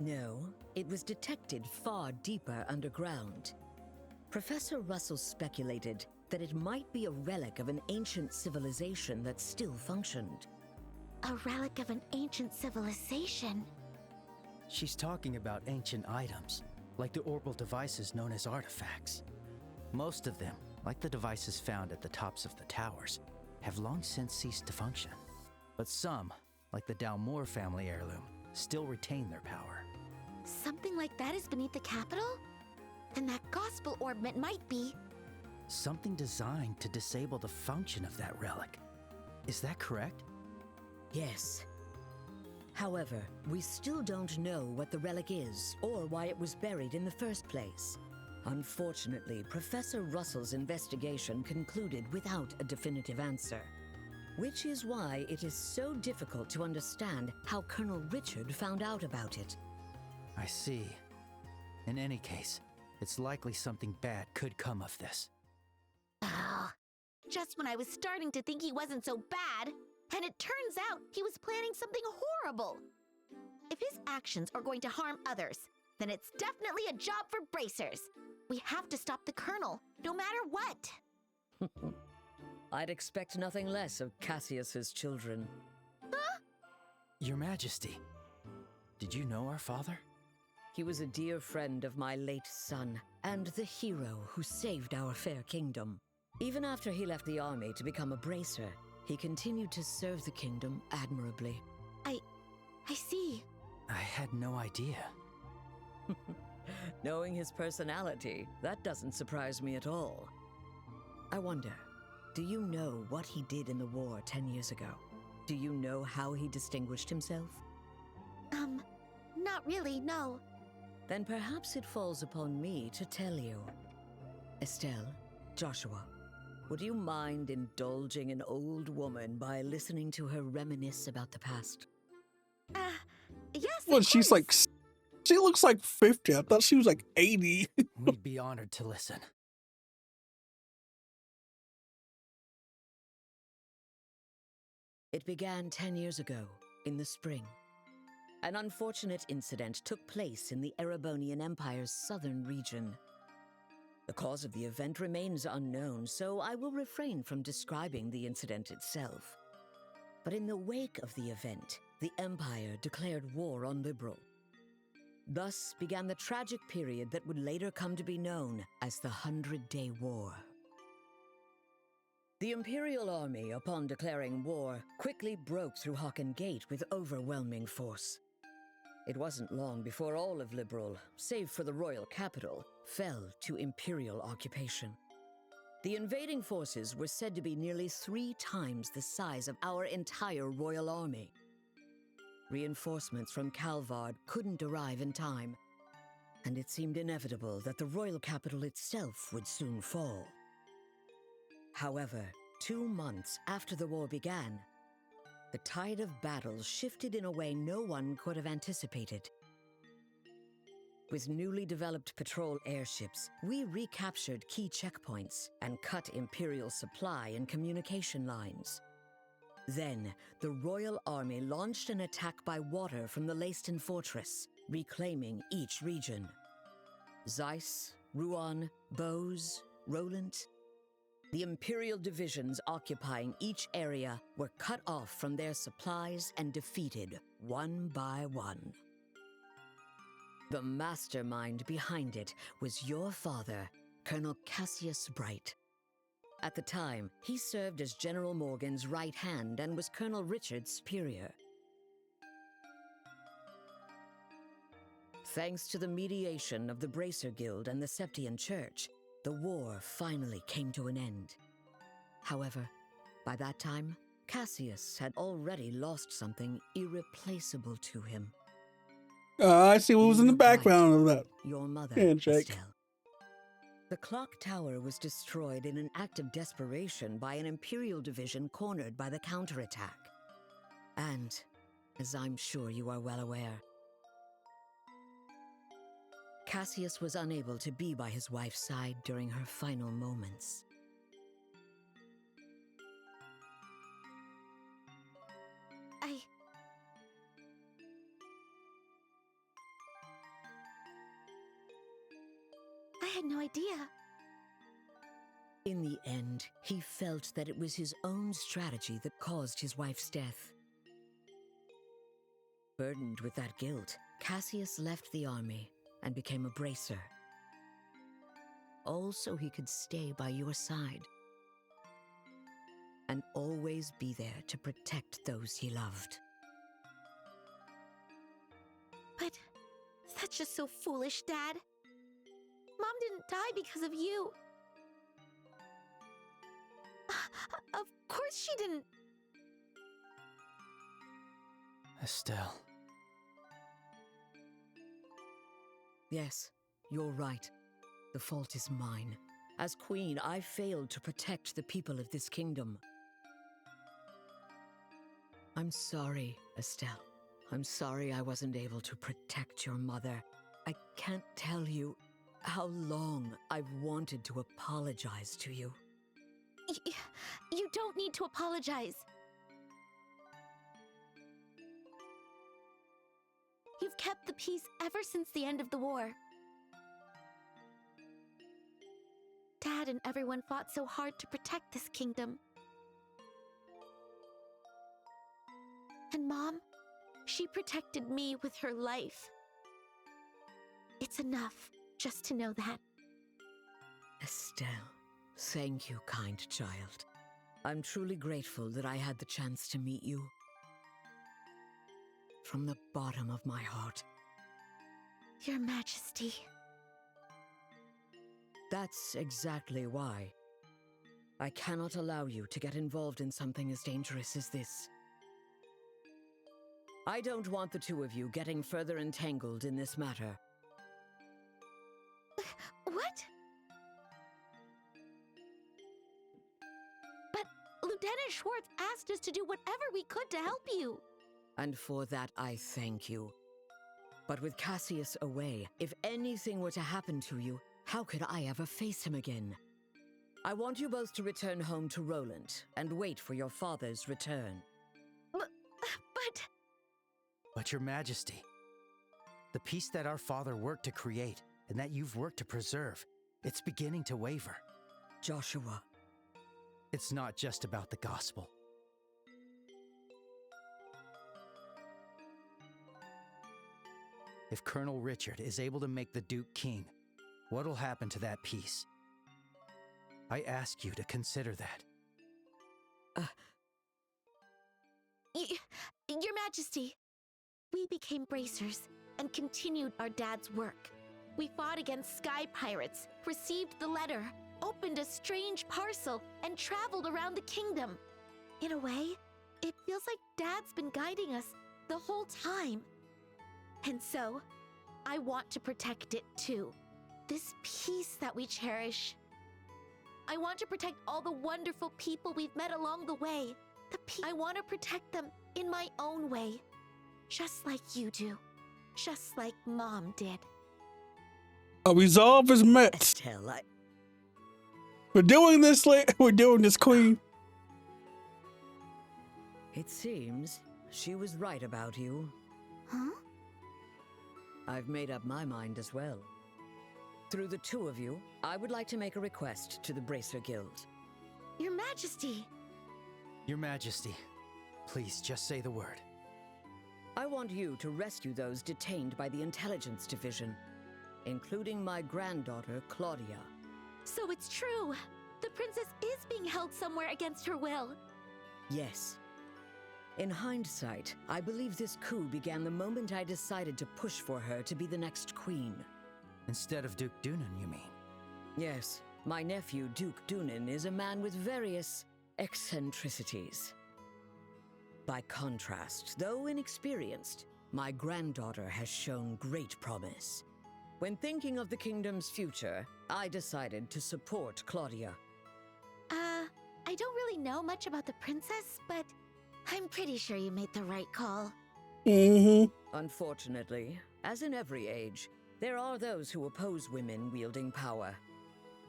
No, it was detected far deeper underground. Professor Russell speculated that it might be a relic of an ancient civilization that still functioned. A relic of an ancient civilization? She's talking about ancient items, like the orbal devices known as artifacts. Most of them, like the devices found at the tops of the towers, have long since ceased to function. But some, like the Dalmore family heirloom, still retain their power. Something like that is beneath the capital? Then that gospel orbment might be... Something designed to disable the function of that relic. Is that correct? Yes. However, we still don't know what the relic is or why it was buried in the first place. Unfortunately, Professor Russell's investigation concluded without a definitive answer. Which is why it is so difficult to understand how Colonel Richard found out about it. I see. In any case, it's likely something bad could come of this. Oh, just when I was starting to think he wasn't so bad, and it turns out he was planning something horrible. If his actions are going to harm others, then it's definitely a job for bracers. We have to stop the Colonel, no matter what. I'd expect nothing less of Cassius's children. Huh? Your Majesty, did you know our father? He was a dear friend of my late son, and the hero who saved our fair kingdom. Even after he left the army to become a bracer, he continued to serve the kingdom admirably. I see. I had no idea. Knowing his personality, that doesn't surprise me at all. I wonder, do you know what he did in the war 10 years ago? Do you know how he distinguished himself? Not really, no. Then perhaps it falls upon me to tell you. Estelle, Joshua, would you mind indulging an old woman by listening to her reminisce about the past? Yes, Well, she's like, she looks like 50. I thought she was like 80. We'd be honored to listen. It began 10 years ago, in the spring. An unfortunate incident took place in the Erebonian Empire's southern region. The cause of the event remains unknown, so I will refrain from describing the incident itself. But in the wake of the event, the Empire declared war on Liberl. Thus began the tragic period that would later come to be known as the 100-Day War. The Imperial Army, upon declaring war, quickly broke through Hocken Gate with overwhelming force. It wasn't long before all of Liberl, save for the royal capital, fell to Imperial occupation. The invading forces were said to be nearly 3 times the size of our entire royal army. Reinforcements from Calvard couldn't arrive in time, and it seemed inevitable that the royal capital itself would soon fall. However, 2 months after the war began, the tide of battle shifted in a way no one could have anticipated. With newly developed patrol airships, we recaptured key checkpoints and cut Imperial supply and communication lines. Then, the Royal Army launched an attack by water from the Leiston Fortress, reclaiming each region. Zeiss, Ruan, Bose, Roland. The Imperial divisions occupying each area were cut off from their supplies and defeated one by one. The mastermind behind it was your father, Colonel Cassius Bright. At the time, he served as General Morgan's right hand and was Colonel Richard's superior. Thanks to the mediation of the Bracer Guild and the Septian Church, the war finally came to an end. However, by that time, Cassius had already lost something irreplaceable to him. I see what was in the background of that. Your mother, handshake. Estelle. The clock tower was destroyed in an act of desperation by an Imperial division cornered by the counterattack. And, as I'm sure you are well aware, Cassius was unable to be by his wife's side during her final moments. I had no idea. In the end, he felt that it was his own strategy that caused his wife's death. Burdened with that guilt, Cassius left the army and became a bracer. All so he could stay by your side and always be there to protect those he loved. But that's just so foolish, Dad. Mom didn't die because of you. Of course she didn't. Estelle. Yes, you're right. The fault is mine. As queen, I failed to protect the people of this kingdom. I'm sorry, Estelle. I'm sorry I wasn't able to protect your mother. I can't tell you how long I've wanted to apologize to you. You don't need to apologize. You've kept the peace ever since the end of the war. Dad and everyone fought so hard to protect this kingdom. And Mom, she protected me with her life. It's enough just to know that. Estelle, thank you, kind child. I'm truly grateful that I had the chance to meet you. From the bottom of my heart. Your Majesty. That's exactly why. I cannot allow you to get involved in something as dangerous as this. I don't want the two of you getting further entangled in this matter. What? But Lieutenant Schwartz asked us to do whatever we could to help you. And for that I thank you. But with Cassius away, if anything were to happen to you, how could I ever face him again? I want you both to return home to Roland and wait for your father's return. But Your Majesty, the peace that our father worked to create and that you've worked to preserve, it's beginning to waver. Joshua. It's not just about the gospel. If Colonel Richard is able to make the Duke king, what'll happen to that peace? I ask you to consider that. Your Majesty, we became bracers and continued our dad's work. We fought against sky pirates, received the letter, opened a strange parcel, and traveled around the kingdom. In a way, it feels like Dad's been guiding us the whole time. And so, I want to protect it too. This peace that we cherish. I want to protect all the wonderful people we've met along the way. I want to protect them in my own way. Just like you do. Just like Mom did. A resolve is met. Estelle, We're doing this, we're doing this, Queen. It seems she was right about you. Huh? I've made up my mind as well. Through the two of you, I would like to make a request to the Bracer Guild. Your Majesty! Your Majesty, please just say the word. I want you to rescue those detained by the Intelligence Division, including my granddaughter, Claudia. So it's true! The princess is being held somewhere against her will. Yes. In hindsight, I believe this coup began the moment I decided to push for her to be the next queen. Instead of Duke Dunan, you mean? Yes. My nephew, Duke Dunan, is a man with various eccentricities. By contrast, though inexperienced, my granddaughter has shown great promise. When thinking of the kingdom's future, I decided to support Claudia. I don't really know much about the princess, but I'm pretty sure you made the right call. Unfortunately, as in every age, there are those who oppose women wielding power.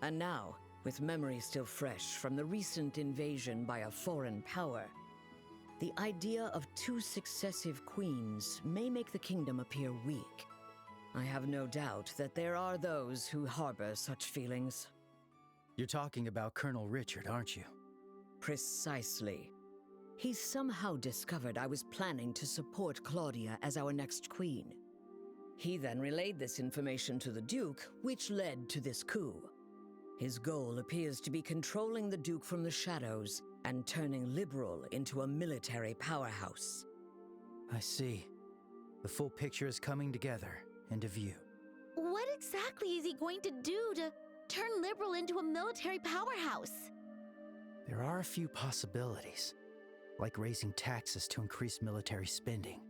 And now, with memory still fresh from the recent invasion by a foreign power, the idea of two successive queens may make the kingdom appear weak. I have no doubt that there are those who harbor such feelings. You're talking about Colonel Richard, aren't you? Precisely. He somehow discovered I was planning to support Claudia as our next queen. He then relayed this information to the Duke, which led to this coup. His goal appears to be controlling the Duke from the shadows and turning Liberal into a military powerhouse. I see. The full picture is coming together into view. What exactly is he going to do to turn Liberal into a military powerhouse? There are a few possibilities, like raising taxes to increase military spending,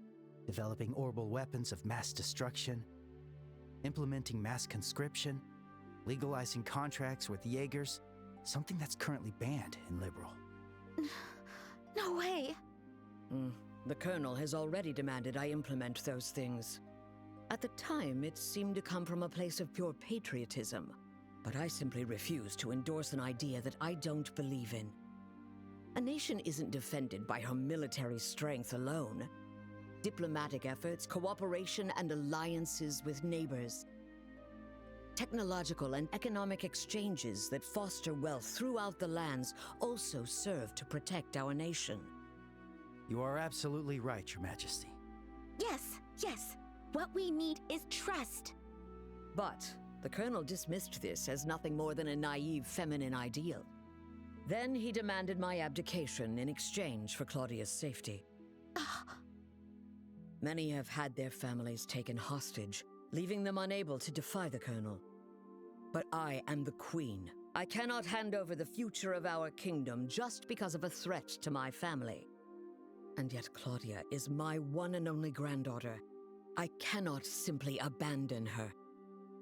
developing orbital weapons of mass destruction, implementing mass conscription, legalizing contracts with Jaegers, something that's currently banned in Liberal. No way! The Colonel has already demanded I implement those things. At the time, it seemed to come from a place of pure patriotism, but I simply refuse to endorse an idea that I don't believe in. A nation isn't defended by her military strength alone. Diplomatic efforts, cooperation, and alliances with neighbors. Technological and economic exchanges that foster wealth throughout the lands also serve to protect our nation. You are absolutely right, Your Majesty. Yes. What we need is trust. But the Colonel dismissed this as nothing more than a naive feminine ideal. Then he demanded my abdication in exchange for Claudia's safety. Many have had their families taken hostage, leaving them unable to defy the Colonel. But I am the Queen. I cannot hand over the future of our kingdom just because of a threat to my family. And yet Claudia is my one and only granddaughter. I cannot simply abandon her.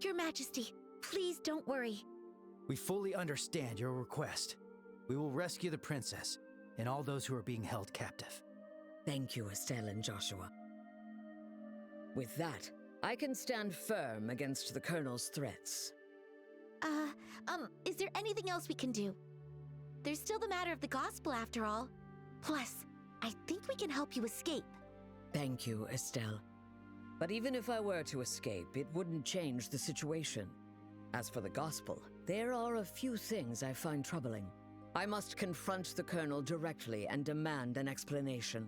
Your Majesty, please don't worry. We fully understand your request. We will rescue the princess and all those who are being held captive. Thank you, Estelle and Joshua. With that, I can stand firm against the Colonel's threats. Is there anything else we can do? There's still the matter of the gospel after all. Plus, I think we can help you escape. Thank you, Estelle. But even if I were to escape, it wouldn't change the situation. As for the gospel, there are a few things I find troubling. I must confront the Colonel directly and demand an explanation.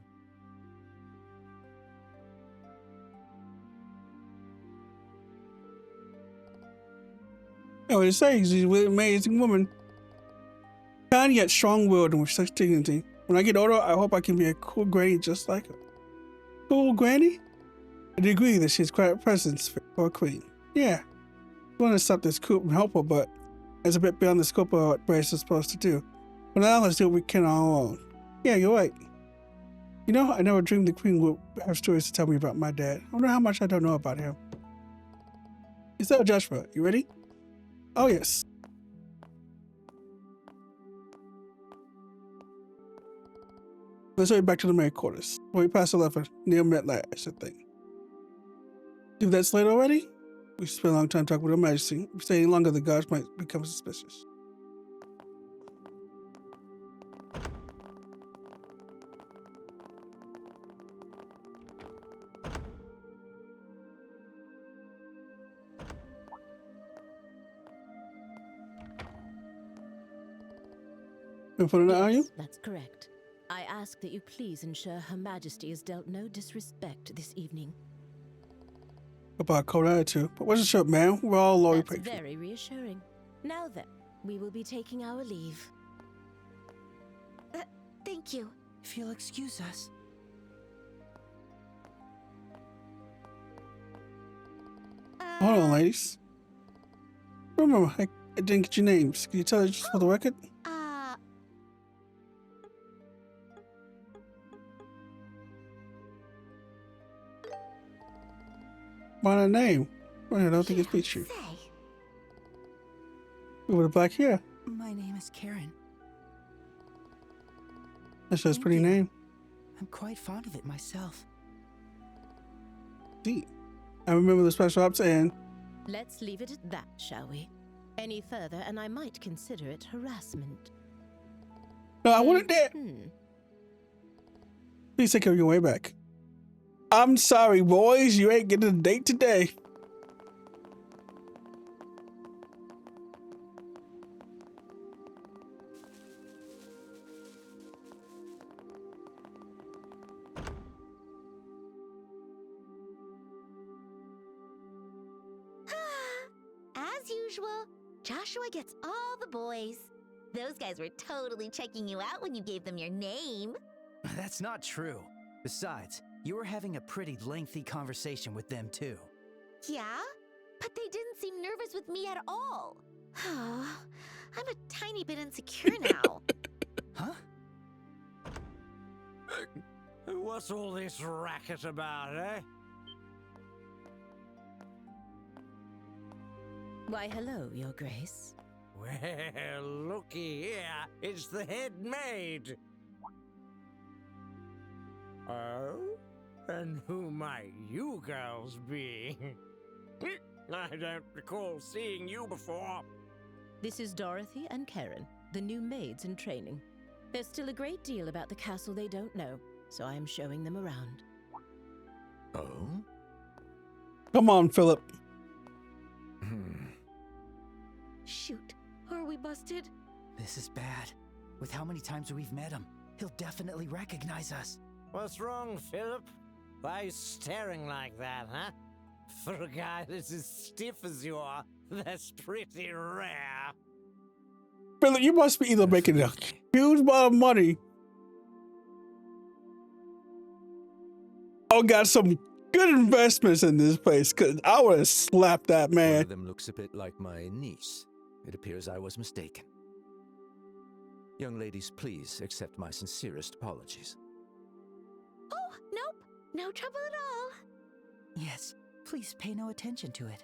I would say she's an amazing woman. Kind yet strong-willed and with such dignity. When I get older, I hope I can be a cool granny just like her. Cool granny? I agree that she's quite a presence for a queen. Yeah. I want to stop this coup and help her, but it's a bit beyond the scope of what Brace is supposed to do. But now let's do what we can on our own. Yeah, you're right. You know, I never dreamed the queen would have stories to tell me about my dad. I wonder how much I don't know about him. Is that Joshua? You ready? Oh, yes. Let's head back to the main quarters. When we pass the lever, near met last, I think. Do that slate already? We spent a long time talking with Her Majesty. If we stay any longer, the guards might become suspicious. Are you? That's correct. I ask that you please ensure Her Majesty is dealt no disrespect this evening. About a cold attitude. But what's the ship, man? We're all loyal That's very reassuring. Now then, we will be taking our leave. Thank you. If you'll excuse us. Hold on, ladies. Remember, I didn't get your names. Can you tell us just for the record? By the name. Well, I don't think it's beats you. With a black hair. My name is Karen. That's just a pretty name. I'm quite fond of it myself. See, I remember the special ops and... Let's leave it at that, shall we? Any further and I might consider it harassment. No, I wouldn't dare. Please take care of your way back. I'm sorry, boys. You ain't getting a date today. As usual, Joshua gets all the boys. Those guys were totally checking you out when you gave them your name. That's not true. Besides, you were having a pretty lengthy conversation with them too. Yeah? But they didn't seem nervous with me at all. I'm a tiny bit insecure now. Huh? What's all this racket about, eh? Why, hello, Your Grace. Well, looky here. It's the head maid. Oh? And who might you girls be? I don't recall seeing you before. This is Dorothy and Karen, the new maids in training. There's still a great deal about the castle they don't know, so I am showing them around. Oh? Come on, Philip. Shoot, are we busted? This is bad. With how many times we've met him, he'll definitely recognize us. What's wrong, Philip? Why are you staring like that, huh? For a guy that's as stiff as you are, that's pretty rare. Philip, you must be either making a huge amount of money or got some good investments in this place, because I would have slapped that man. One of them looks a bit like my niece. It appears I was mistaken. Young ladies, please accept my sincerest apologies. Oh, nope. No trouble at all. Yes, please pay no attention to it.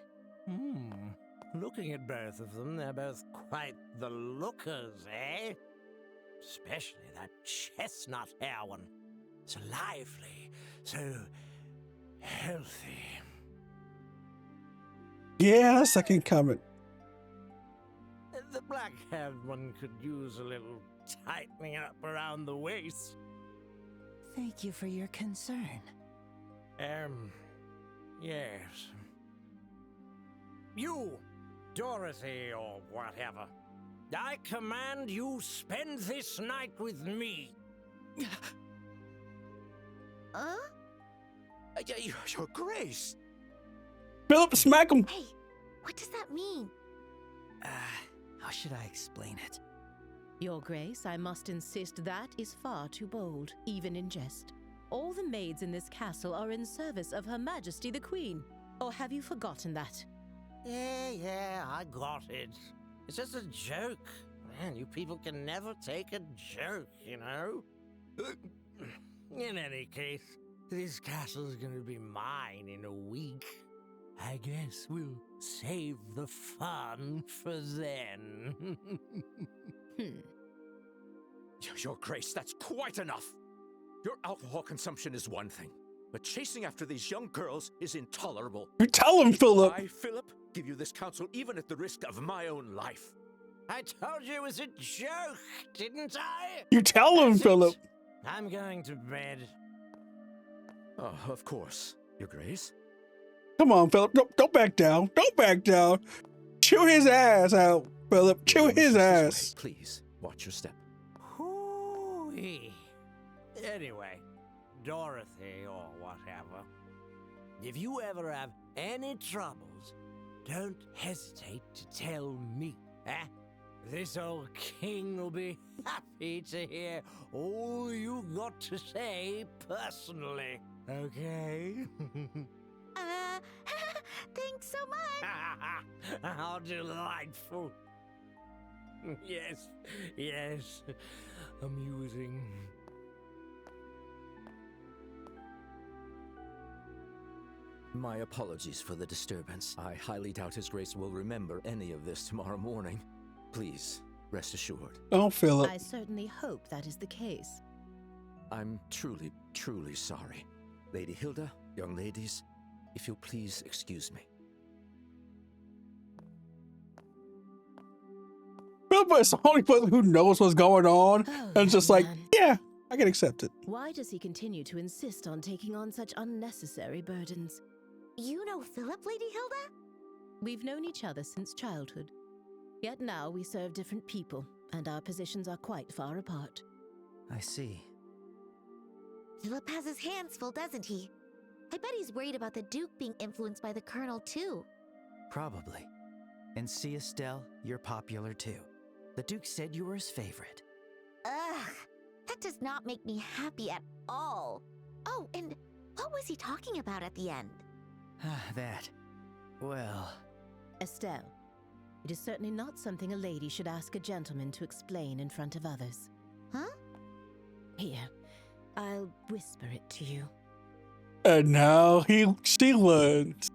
Looking at both of them, they're both quite the lookers, eh? Especially that chestnut hair one. So lively, so healthy. Yeah, second comment. The black-haired one could use a little tightening up around the waist. Thank you for your concern. Yes. You, Dorothy or whatever, I command you spend this night with me. Your Grace! Philip, smack him! Hey, what does that mean? How should I explain it? Your Grace, I must insist that is far too bold, even in jest. All the maids in this castle are in service of Her Majesty the Queen. Or have you forgotten that? Yeah, I got it. It's just a joke. Man, you people can never take a joke, you know? In any case, this castle's gonna be mine in a week. I guess we'll save the fun for then. Your Grace, that's quite enough. Your alcohol consumption is one thing, but chasing after these young girls is intolerable. You tell him, Philip. I, Philip, give you this counsel even at the risk of my own life. I told you it was a joke, didn't I? You tell him, Philip. I'm going to bed. Oh, of course, Your Grace. Come on, Philip. Don't back down. Don't back down. Chew his ass out, Philip. Chew his ass. Please, watch your step. Hoo-wee. Anyway, Dorothy or whatever, if you ever have any troubles, don't hesitate to tell me, eh? This old king will be happy to hear all you got to say personally, okay? Thanks so much! How delightful. Yes, amusing. My apologies for the disturbance. I highly doubt His Grace will remember any of this tomorrow morning. Please, rest assured. Oh, Philip. I certainly hope that is the case. I'm truly, truly sorry. Lady Hilda, young ladies, if you'll please excuse me. Philip is the only person who knows what's going on. And just like, yeah, I can accept it. Why does he continue to insist on taking on such unnecessary burdens? You know Philip, Lady Hilda? We've known each other since childhood. Yet now we serve different people, and our positions are quite far apart. I see. Philip has his hands full, doesn't he? I bet he's worried about the Duke being influenced by the Colonel, too. Probably. And see, Estelle, you're popular too. The Duke said you were his favorite. Ugh, that does not make me happy at all. Oh, and what was he talking about at the end? That. Well. Estelle, it is certainly not something a lady should ask a gentleman to explain in front of others. Huh? Here, I'll whisper it to you. And now she learns.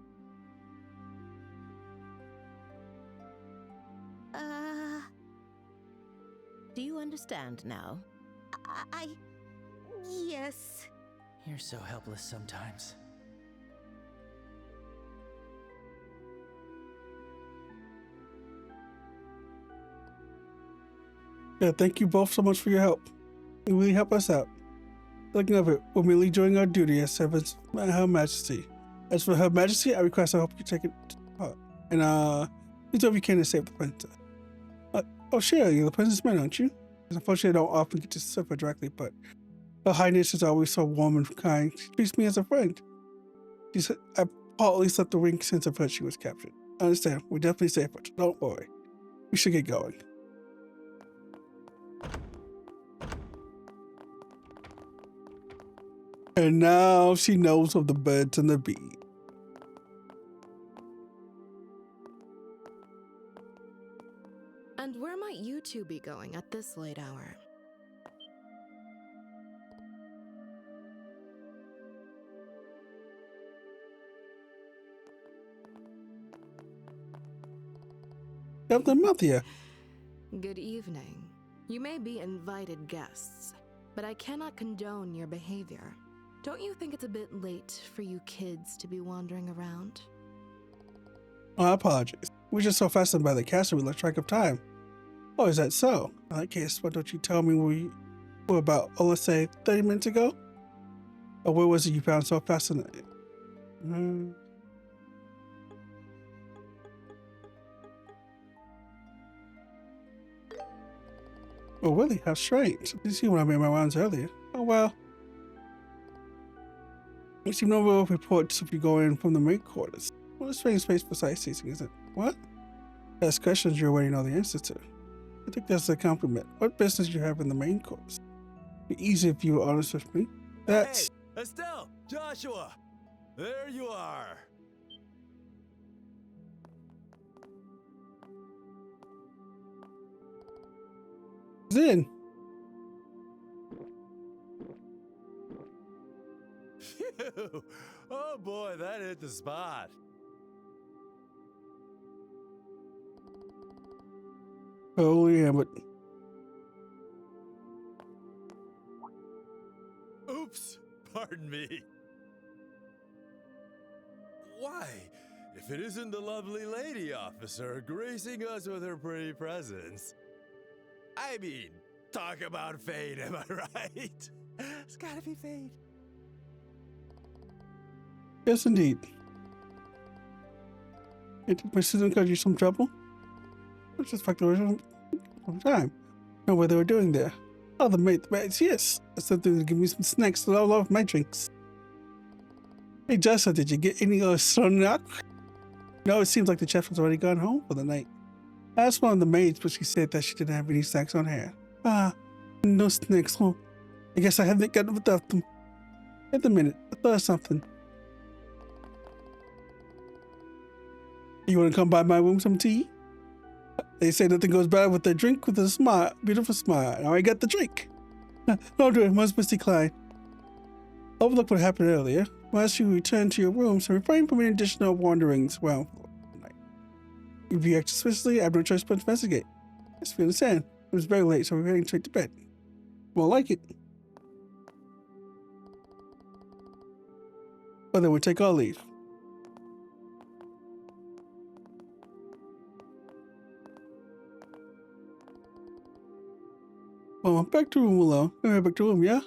Do you understand now? Yes. You're so helpless sometimes. Yeah, thank you both so much for your help. You really help us out. Looking of it, we're merely doing our duty as servants of Her Majesty. As for Her Majesty, I request I hope you take it to heart. And please do if you can to save the princess. Oh, sure, you're the princess man, aren't you? Unfortunately, I don't often get to serve her directly, but Her Highness is always so warm and kind. She treats me as a friend. I partly slept the ring since I've heard she was captured. I understand. We're definitely safer. Don't worry. We should get going. And now she knows of the birds and the bees. And where might you two be going at this late hour? Captain Mathia. Good evening. You may be invited guests, but I cannot condone your behavior. Don't you think it's a bit late for you kids to be wandering around? Oh, I apologize. We're just so fascinated by the castle we lost track of time. Oh, is that so? In that case, why don't you tell me where you were about, let's say, 30 minutes ago? Or where was it you found so fascinating? Oh, really? How strange. I didn't see when I made my rounds earlier. Oh, well. You seem no reports of you going from the main quarters. What a strange space for sightseeing, is it? What? That's questions you already know the answer to. I think that's a compliment. What business do you have in the main course? It'd be easy if you were honest with me. That's... Hey, Estelle! Joshua! There you are! Zin! Phew! Oh boy, that hit the spot. Oh, yeah, but... Oops! Pardon me. Why, if it isn't the lovely lady officer gracing us with her pretty presence. I mean, talk about fate, am I right? It's gotta be fate. Yes, indeed. Did my student cause you some trouble? It's just fact some time. Know what they were doing there. Oh, the mates, yes. I said they would give me some snacks to level off my drinks. Hey, Jessa, did you get any snack? No, it seems like the chef has already gone home for the night. I asked one of the maids, but she said that she didn't have any snacks on hand. Ah, no snacks, huh? I guess I haven't gotten without them. Wait a minute, I thought of something. You want to come by my room some tea? They say nothing goes bad with a drink with a smile, beautiful smile. Now I got the drink. No, do it must decline. Overlook what happened earlier. Once you return to your rooms and refrain from any additional wanderings, well, if you act suspiciously, I have no choice but to investigate. Yes, we understand. It was very late, so we're heading straight to bed. More like it. Well, then we'll take our leave. Well, back to room alone. We'll head back to room, yeah?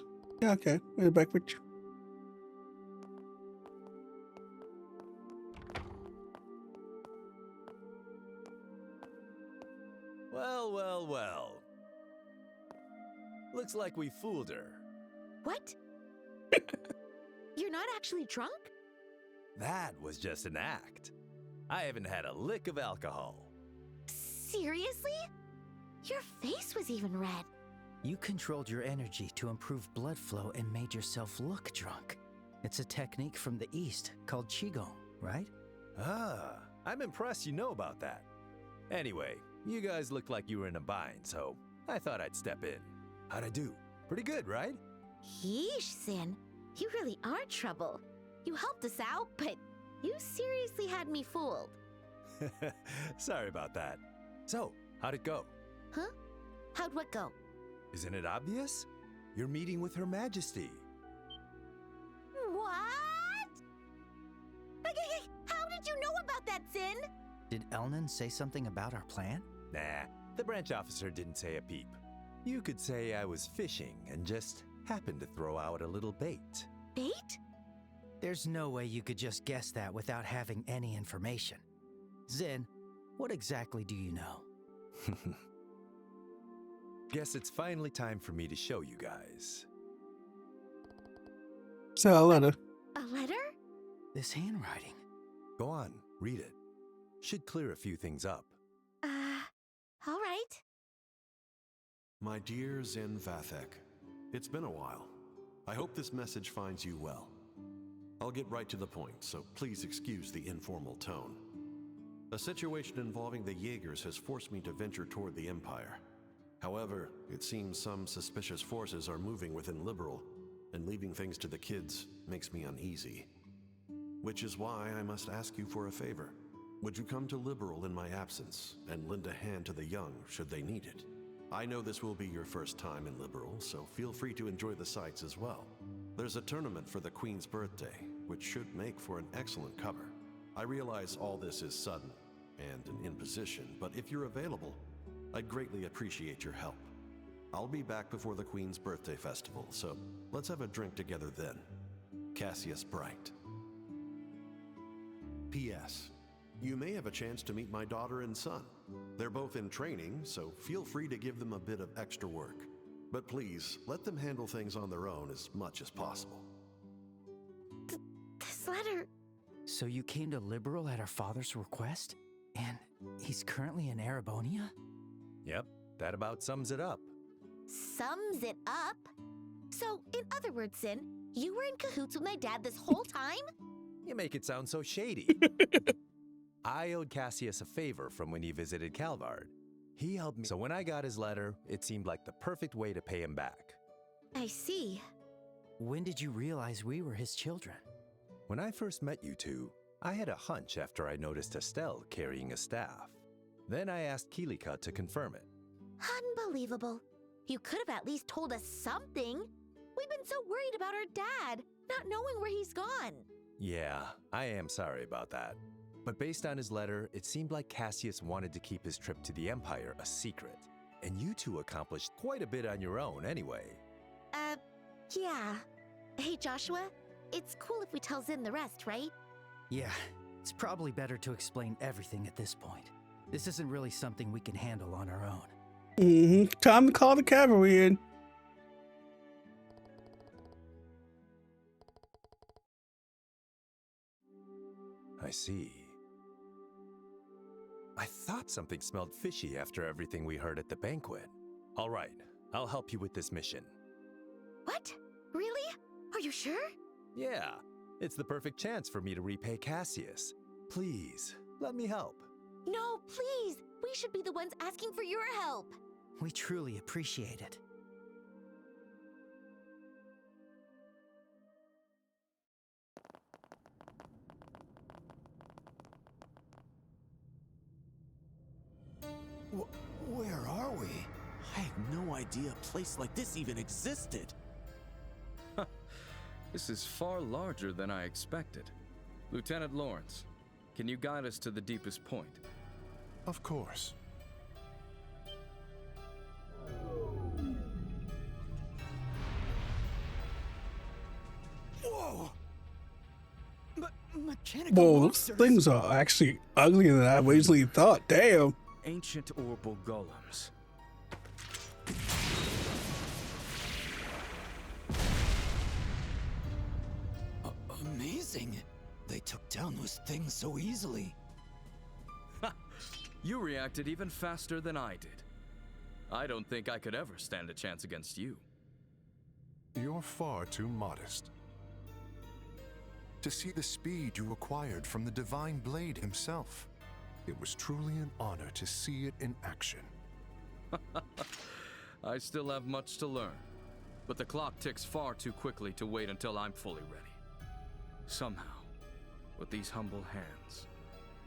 Yeah, okay. We'll head back with you. Well. Looks like we fooled her. What? You're not actually drunk? That was just an act. I haven't had a lick of alcohol. Seriously? Your face was even red. You controlled your energy to improve blood flow and made yourself look drunk. It's a technique from the East called Qigong, right? Ah, I'm impressed you know about that. Anyway, you guys looked like you were in a bind, so I thought I'd step in. How'd I do? Pretty good, right? Yeesh, Sin. You really are trouble. You helped us out, but you seriously had me fooled. Sorry about that. So, how'd it go? Huh? How'd what go? Isn't it obvious? You're meeting with Her Majesty. What? Hey, how did you know about that, Sin? Did Elnan say something about our plan? Nah, the branch officer didn't say a peep. You could say I was fishing and just happened to throw out a little bait. Bait? There's no way you could just guess that without having any information. Zin, what exactly do you know? Guess it's finally time for me to show you guys. So, a letter. A letter? This handwriting. Go on, read it. Should clear a few things up. All right. My dear Zen Vathek, it's been a while. I hope this message finds you well. I'll get right to the point, so please excuse the informal tone. A situation involving the Jaegers has forced me to venture toward the Empire. However, it seems some suspicious forces are moving within Liberal, and leaving things to the kids makes me uneasy. Which is why I must ask you for a favor. Would you come to Liberal in my absence, and lend a hand to the young should they need it? I know this will be your first time in Liberal, so feel free to enjoy the sights as well. There's a tournament for the Queen's birthday, which should make for an excellent cover. I realize all this is sudden and an imposition, but if you're available, I'd greatly appreciate your help. I'll be back before the Queen's birthday festival, so let's have a drink together then. Cassius Bright. P.S. You may have a chance to meet my daughter and son. They're both in training, so feel free to give them a bit of extra work. But please, let them handle things on their own as much as possible. This letter... So you came to Liberal at our father's request? And he's currently in Erebonia? Yep, that about sums it up. Sums it up? So, in other words, Sin, you were in cahoots with my dad this whole time? You make it sound so shady. I owed Cassius a favor from when he visited Calvard. He helped me, so when I got his letter, it seemed like the perfect way to pay him back. I see. When did you realize we were his children? When I first met you two, I had a hunch after I noticed Estelle carrying a staff. Then I asked Kilika to confirm it. Unbelievable. You could have at least told us something. We've been so worried about our dad, not knowing where he's gone. Yeah, I am sorry about that. But based on his letter, it seemed like Cassius wanted to keep his trip to the Empire a secret. And you two accomplished quite a bit on your own anyway. Yeah. Hey, Joshua, it's cool if we tell Zin the rest, right? Yeah, it's probably better to explain everything at this point. This isn't really something we can handle on our own. Time to call the cavalry in. I see. I thought something smelled fishy after everything we heard at the banquet. All right, I'll help you with this mission. What? Really? Are you sure? Yeah, it's the perfect chance for me to repay Cassius. Please, let me help. No, please. We should be the ones asking for your help. We truly appreciate it. Where are we? I had no idea a place like this even existed. This is far larger than I expected. Lieutenant Lawrence, can you guide us to the deepest point? Of course. Whoa! Mechanical Whoa, those monsters. things are actually uglier than I originally thought. Damn. Ancient orbital golems. Amazing. They took down those things so easily. You reacted even faster than I did. I don't think I could ever stand a chance against you. You're far too modest. To see the speed you acquired from the Divine Blade himself, it was truly an honor to see it in action. I still have much to learn, but the clock ticks far too quickly to wait until I'm fully ready. Somehow, with these humble hands,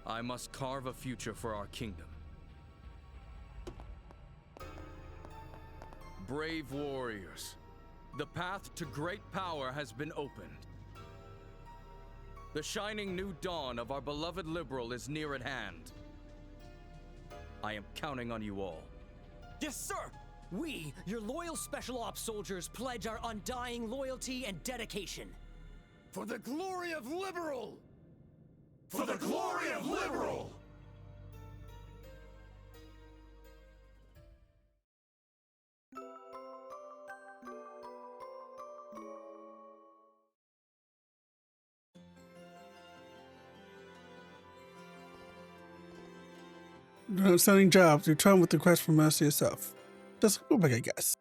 I must carve a future for our kingdom. Brave warriors, the path to great power has been opened. The shining new dawn of our beloved Liberal is near at hand. I am counting on you all. Yes, sir! We, your loyal Special Ops soldiers, pledge our undying loyalty and dedication. For the glory of Liberal! For the glory of Liberal! Sending jobs. Return with the request for mercy yourself. Just go back, I guess.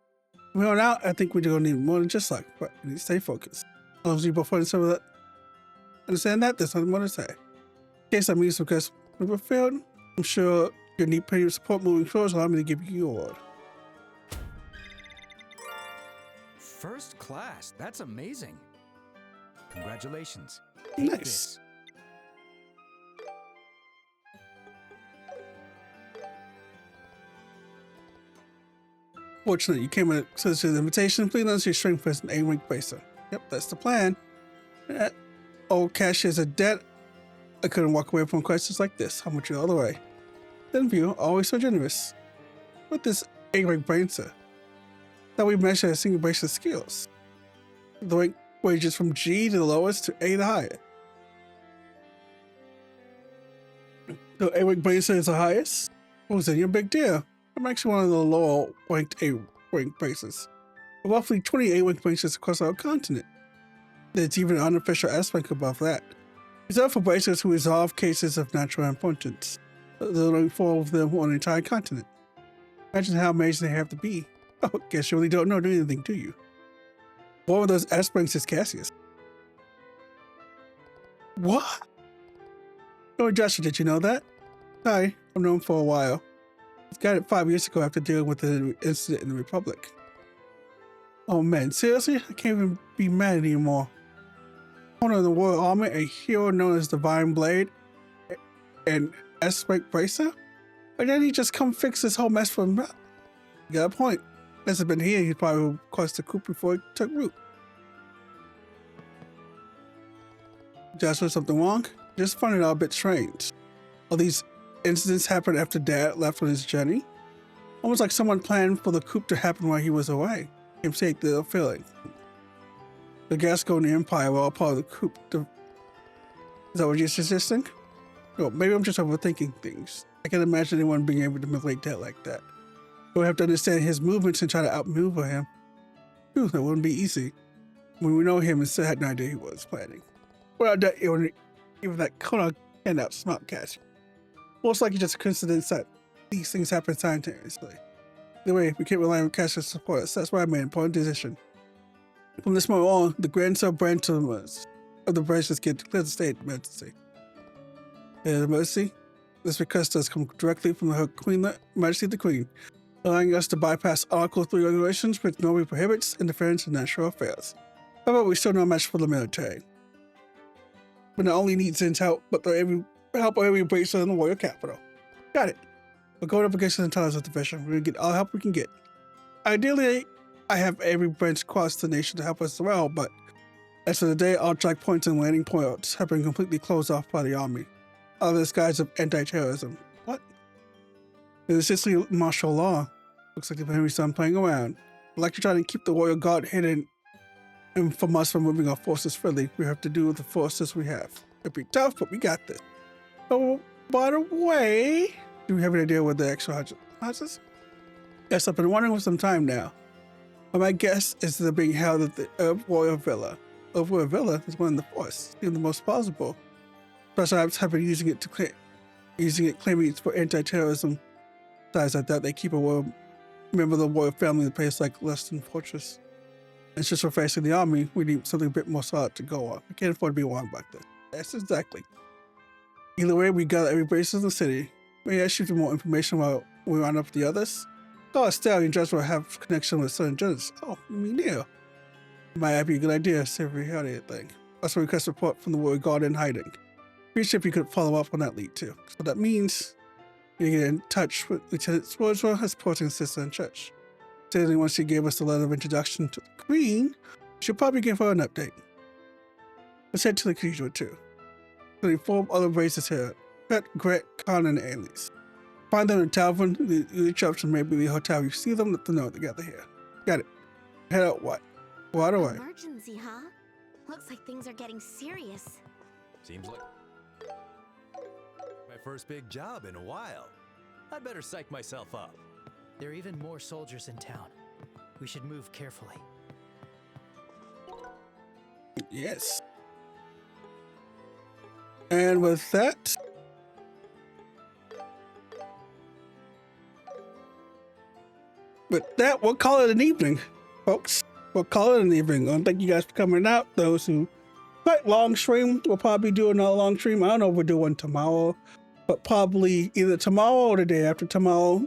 From here on out, I think we're gonna need more than just luck, but we need to stay focused. As long as you both understand that, there's nothing more to say. In case I meet some requests were failed, I'm sure you'll need plenty of support moving forward, so allow me to give you your award. First class. That's amazing. Congratulations. Nice. Fortunately, you came with such an invitation. Please notice your strength as an A-rank bracer. Yep, that's the plan. Old Cash has a debt I couldn't walk away from a crisis like this. How much the other way? Then view, always so generous. With this A-rank brain cell, that we measure a single bracelet skills. The rank ranges from G to the lowest to A the higher. The A-rank bracelet is the highest? Well, then you're a big deal. I'm actually one of the lower ranked A-rank bracelets. Roughly 20 A-rank bracelets across our continent. There's even an unofficial aspect above that. Reserved for bracelets who resolve cases of natural importance. There's only 4 of them on the entire continent. Imagine how amazing they have to be. Oh, guess you really don't know anything, do you? One of those aspects is Cassius. What? Oh, Joshua, did you know that? Hi, I've known him for a while. He got it 5 years ago after dealing with an incident in the Republic. Oh man, seriously? I can't even be mad anymore. Owner of the Royal Army, a hero known as Divine Blade, and aspect bracer? Or did he just come fix this whole mess for him? You got a point. Unless it's been here, he'd probably crossed the coop before he took root. Joshua, something wrong? Just finding it all a bit strange. All these incidents happened after Dad left on his journey. Almost like someone planned for the coup to happen while he was away. Him take the feeling. The Gascon Empire were all part of the coup. Is that what you're suggesting? No, maybe I'm just overthinking things. I can't imagine anyone being able to manipulate Dad like that. But we have to understand his movements and try to outmaneuver him. Phew, that wouldn't be easy. When we know him and still had no idea he was planning. Well, even that Kona can outsmart Cash. Most likely just a coincidence that these things happen simultaneously. Anyway, we can't rely on Cash's support us. That's why I made an important decision. From this moment on, the Grand Sub branch of the branches get declared a state of emergency. An emergency? This request does come directly from Her Queen Majesty the Queen, allowing us to bypass Article 3 regulations which normally prohibits interference in national affairs. However, we still no match for the military. But not only needs intel, but the help of every bracer in the royal capital. Got it. We're going up against the intelligence division. We're going to get all the help we can get. Ideally, I have every branch across the nation to help us as well, but as of the day, all checkpoints and landing points have been completely closed off by the army. Under the guise of anti-terrorism. What? In the Sicily martial law. Looks like the Henry son playing around. I'd like to try to keep the royal guard hidden, and from us from moving our forces freely, we have to do with the forces we have. It'll be tough, but we got this. Oh, by the way, do we have any idea what the actual house is? Yes, I've been wondering for some time now. But my guess is they're being held at the Royal Villa. Royal Villa is one of the force, even the most plausible. Perhaps have been using it claiming it's for anti-terrorism. Besides, I doubt they keep a royal member of the royal family in a place like Leston Fortress. It's just for facing the army, we need something a bit more solid to go on. We can't afford to be wrong about this. Yes, exactly. Either way, we got every bracelet in the city. May I ask you for more information while we round up the others? Oh, Stallion just will have connection with certain judges. Oh, you mean Neil? Might be a good idea, see if we heard anything. Also request report from the Royal Guard in hiding. Appreciate if you could follow up on that lead too. So that means you get in touch with Lieutenant Sporswell as supporting sister in church. Certainly once she gave us the letter of introduction to the Queen, she'll probably give her an update. Let's head to the cathedral too. There'll be 4 other braces here. Pet, Gret, Con, and Ailey's. Find them in the tavern, the church, and maybe the hotel. You see them, let them know together here. Got it. Head out what? Right away. Emergency, huh? Looks like things are getting serious. Seems like my first big job in a while. I'd better psych myself up. There are even more soldiers in town. We should move carefully. Yes. And with that, we'll call it an evening, folks. We'll call it an evening. Thank you guys for coming out. Those who quite long stream, we'll probably do another long stream. I don't know if we'll do one tomorrow, but probably either tomorrow or the day after tomorrow.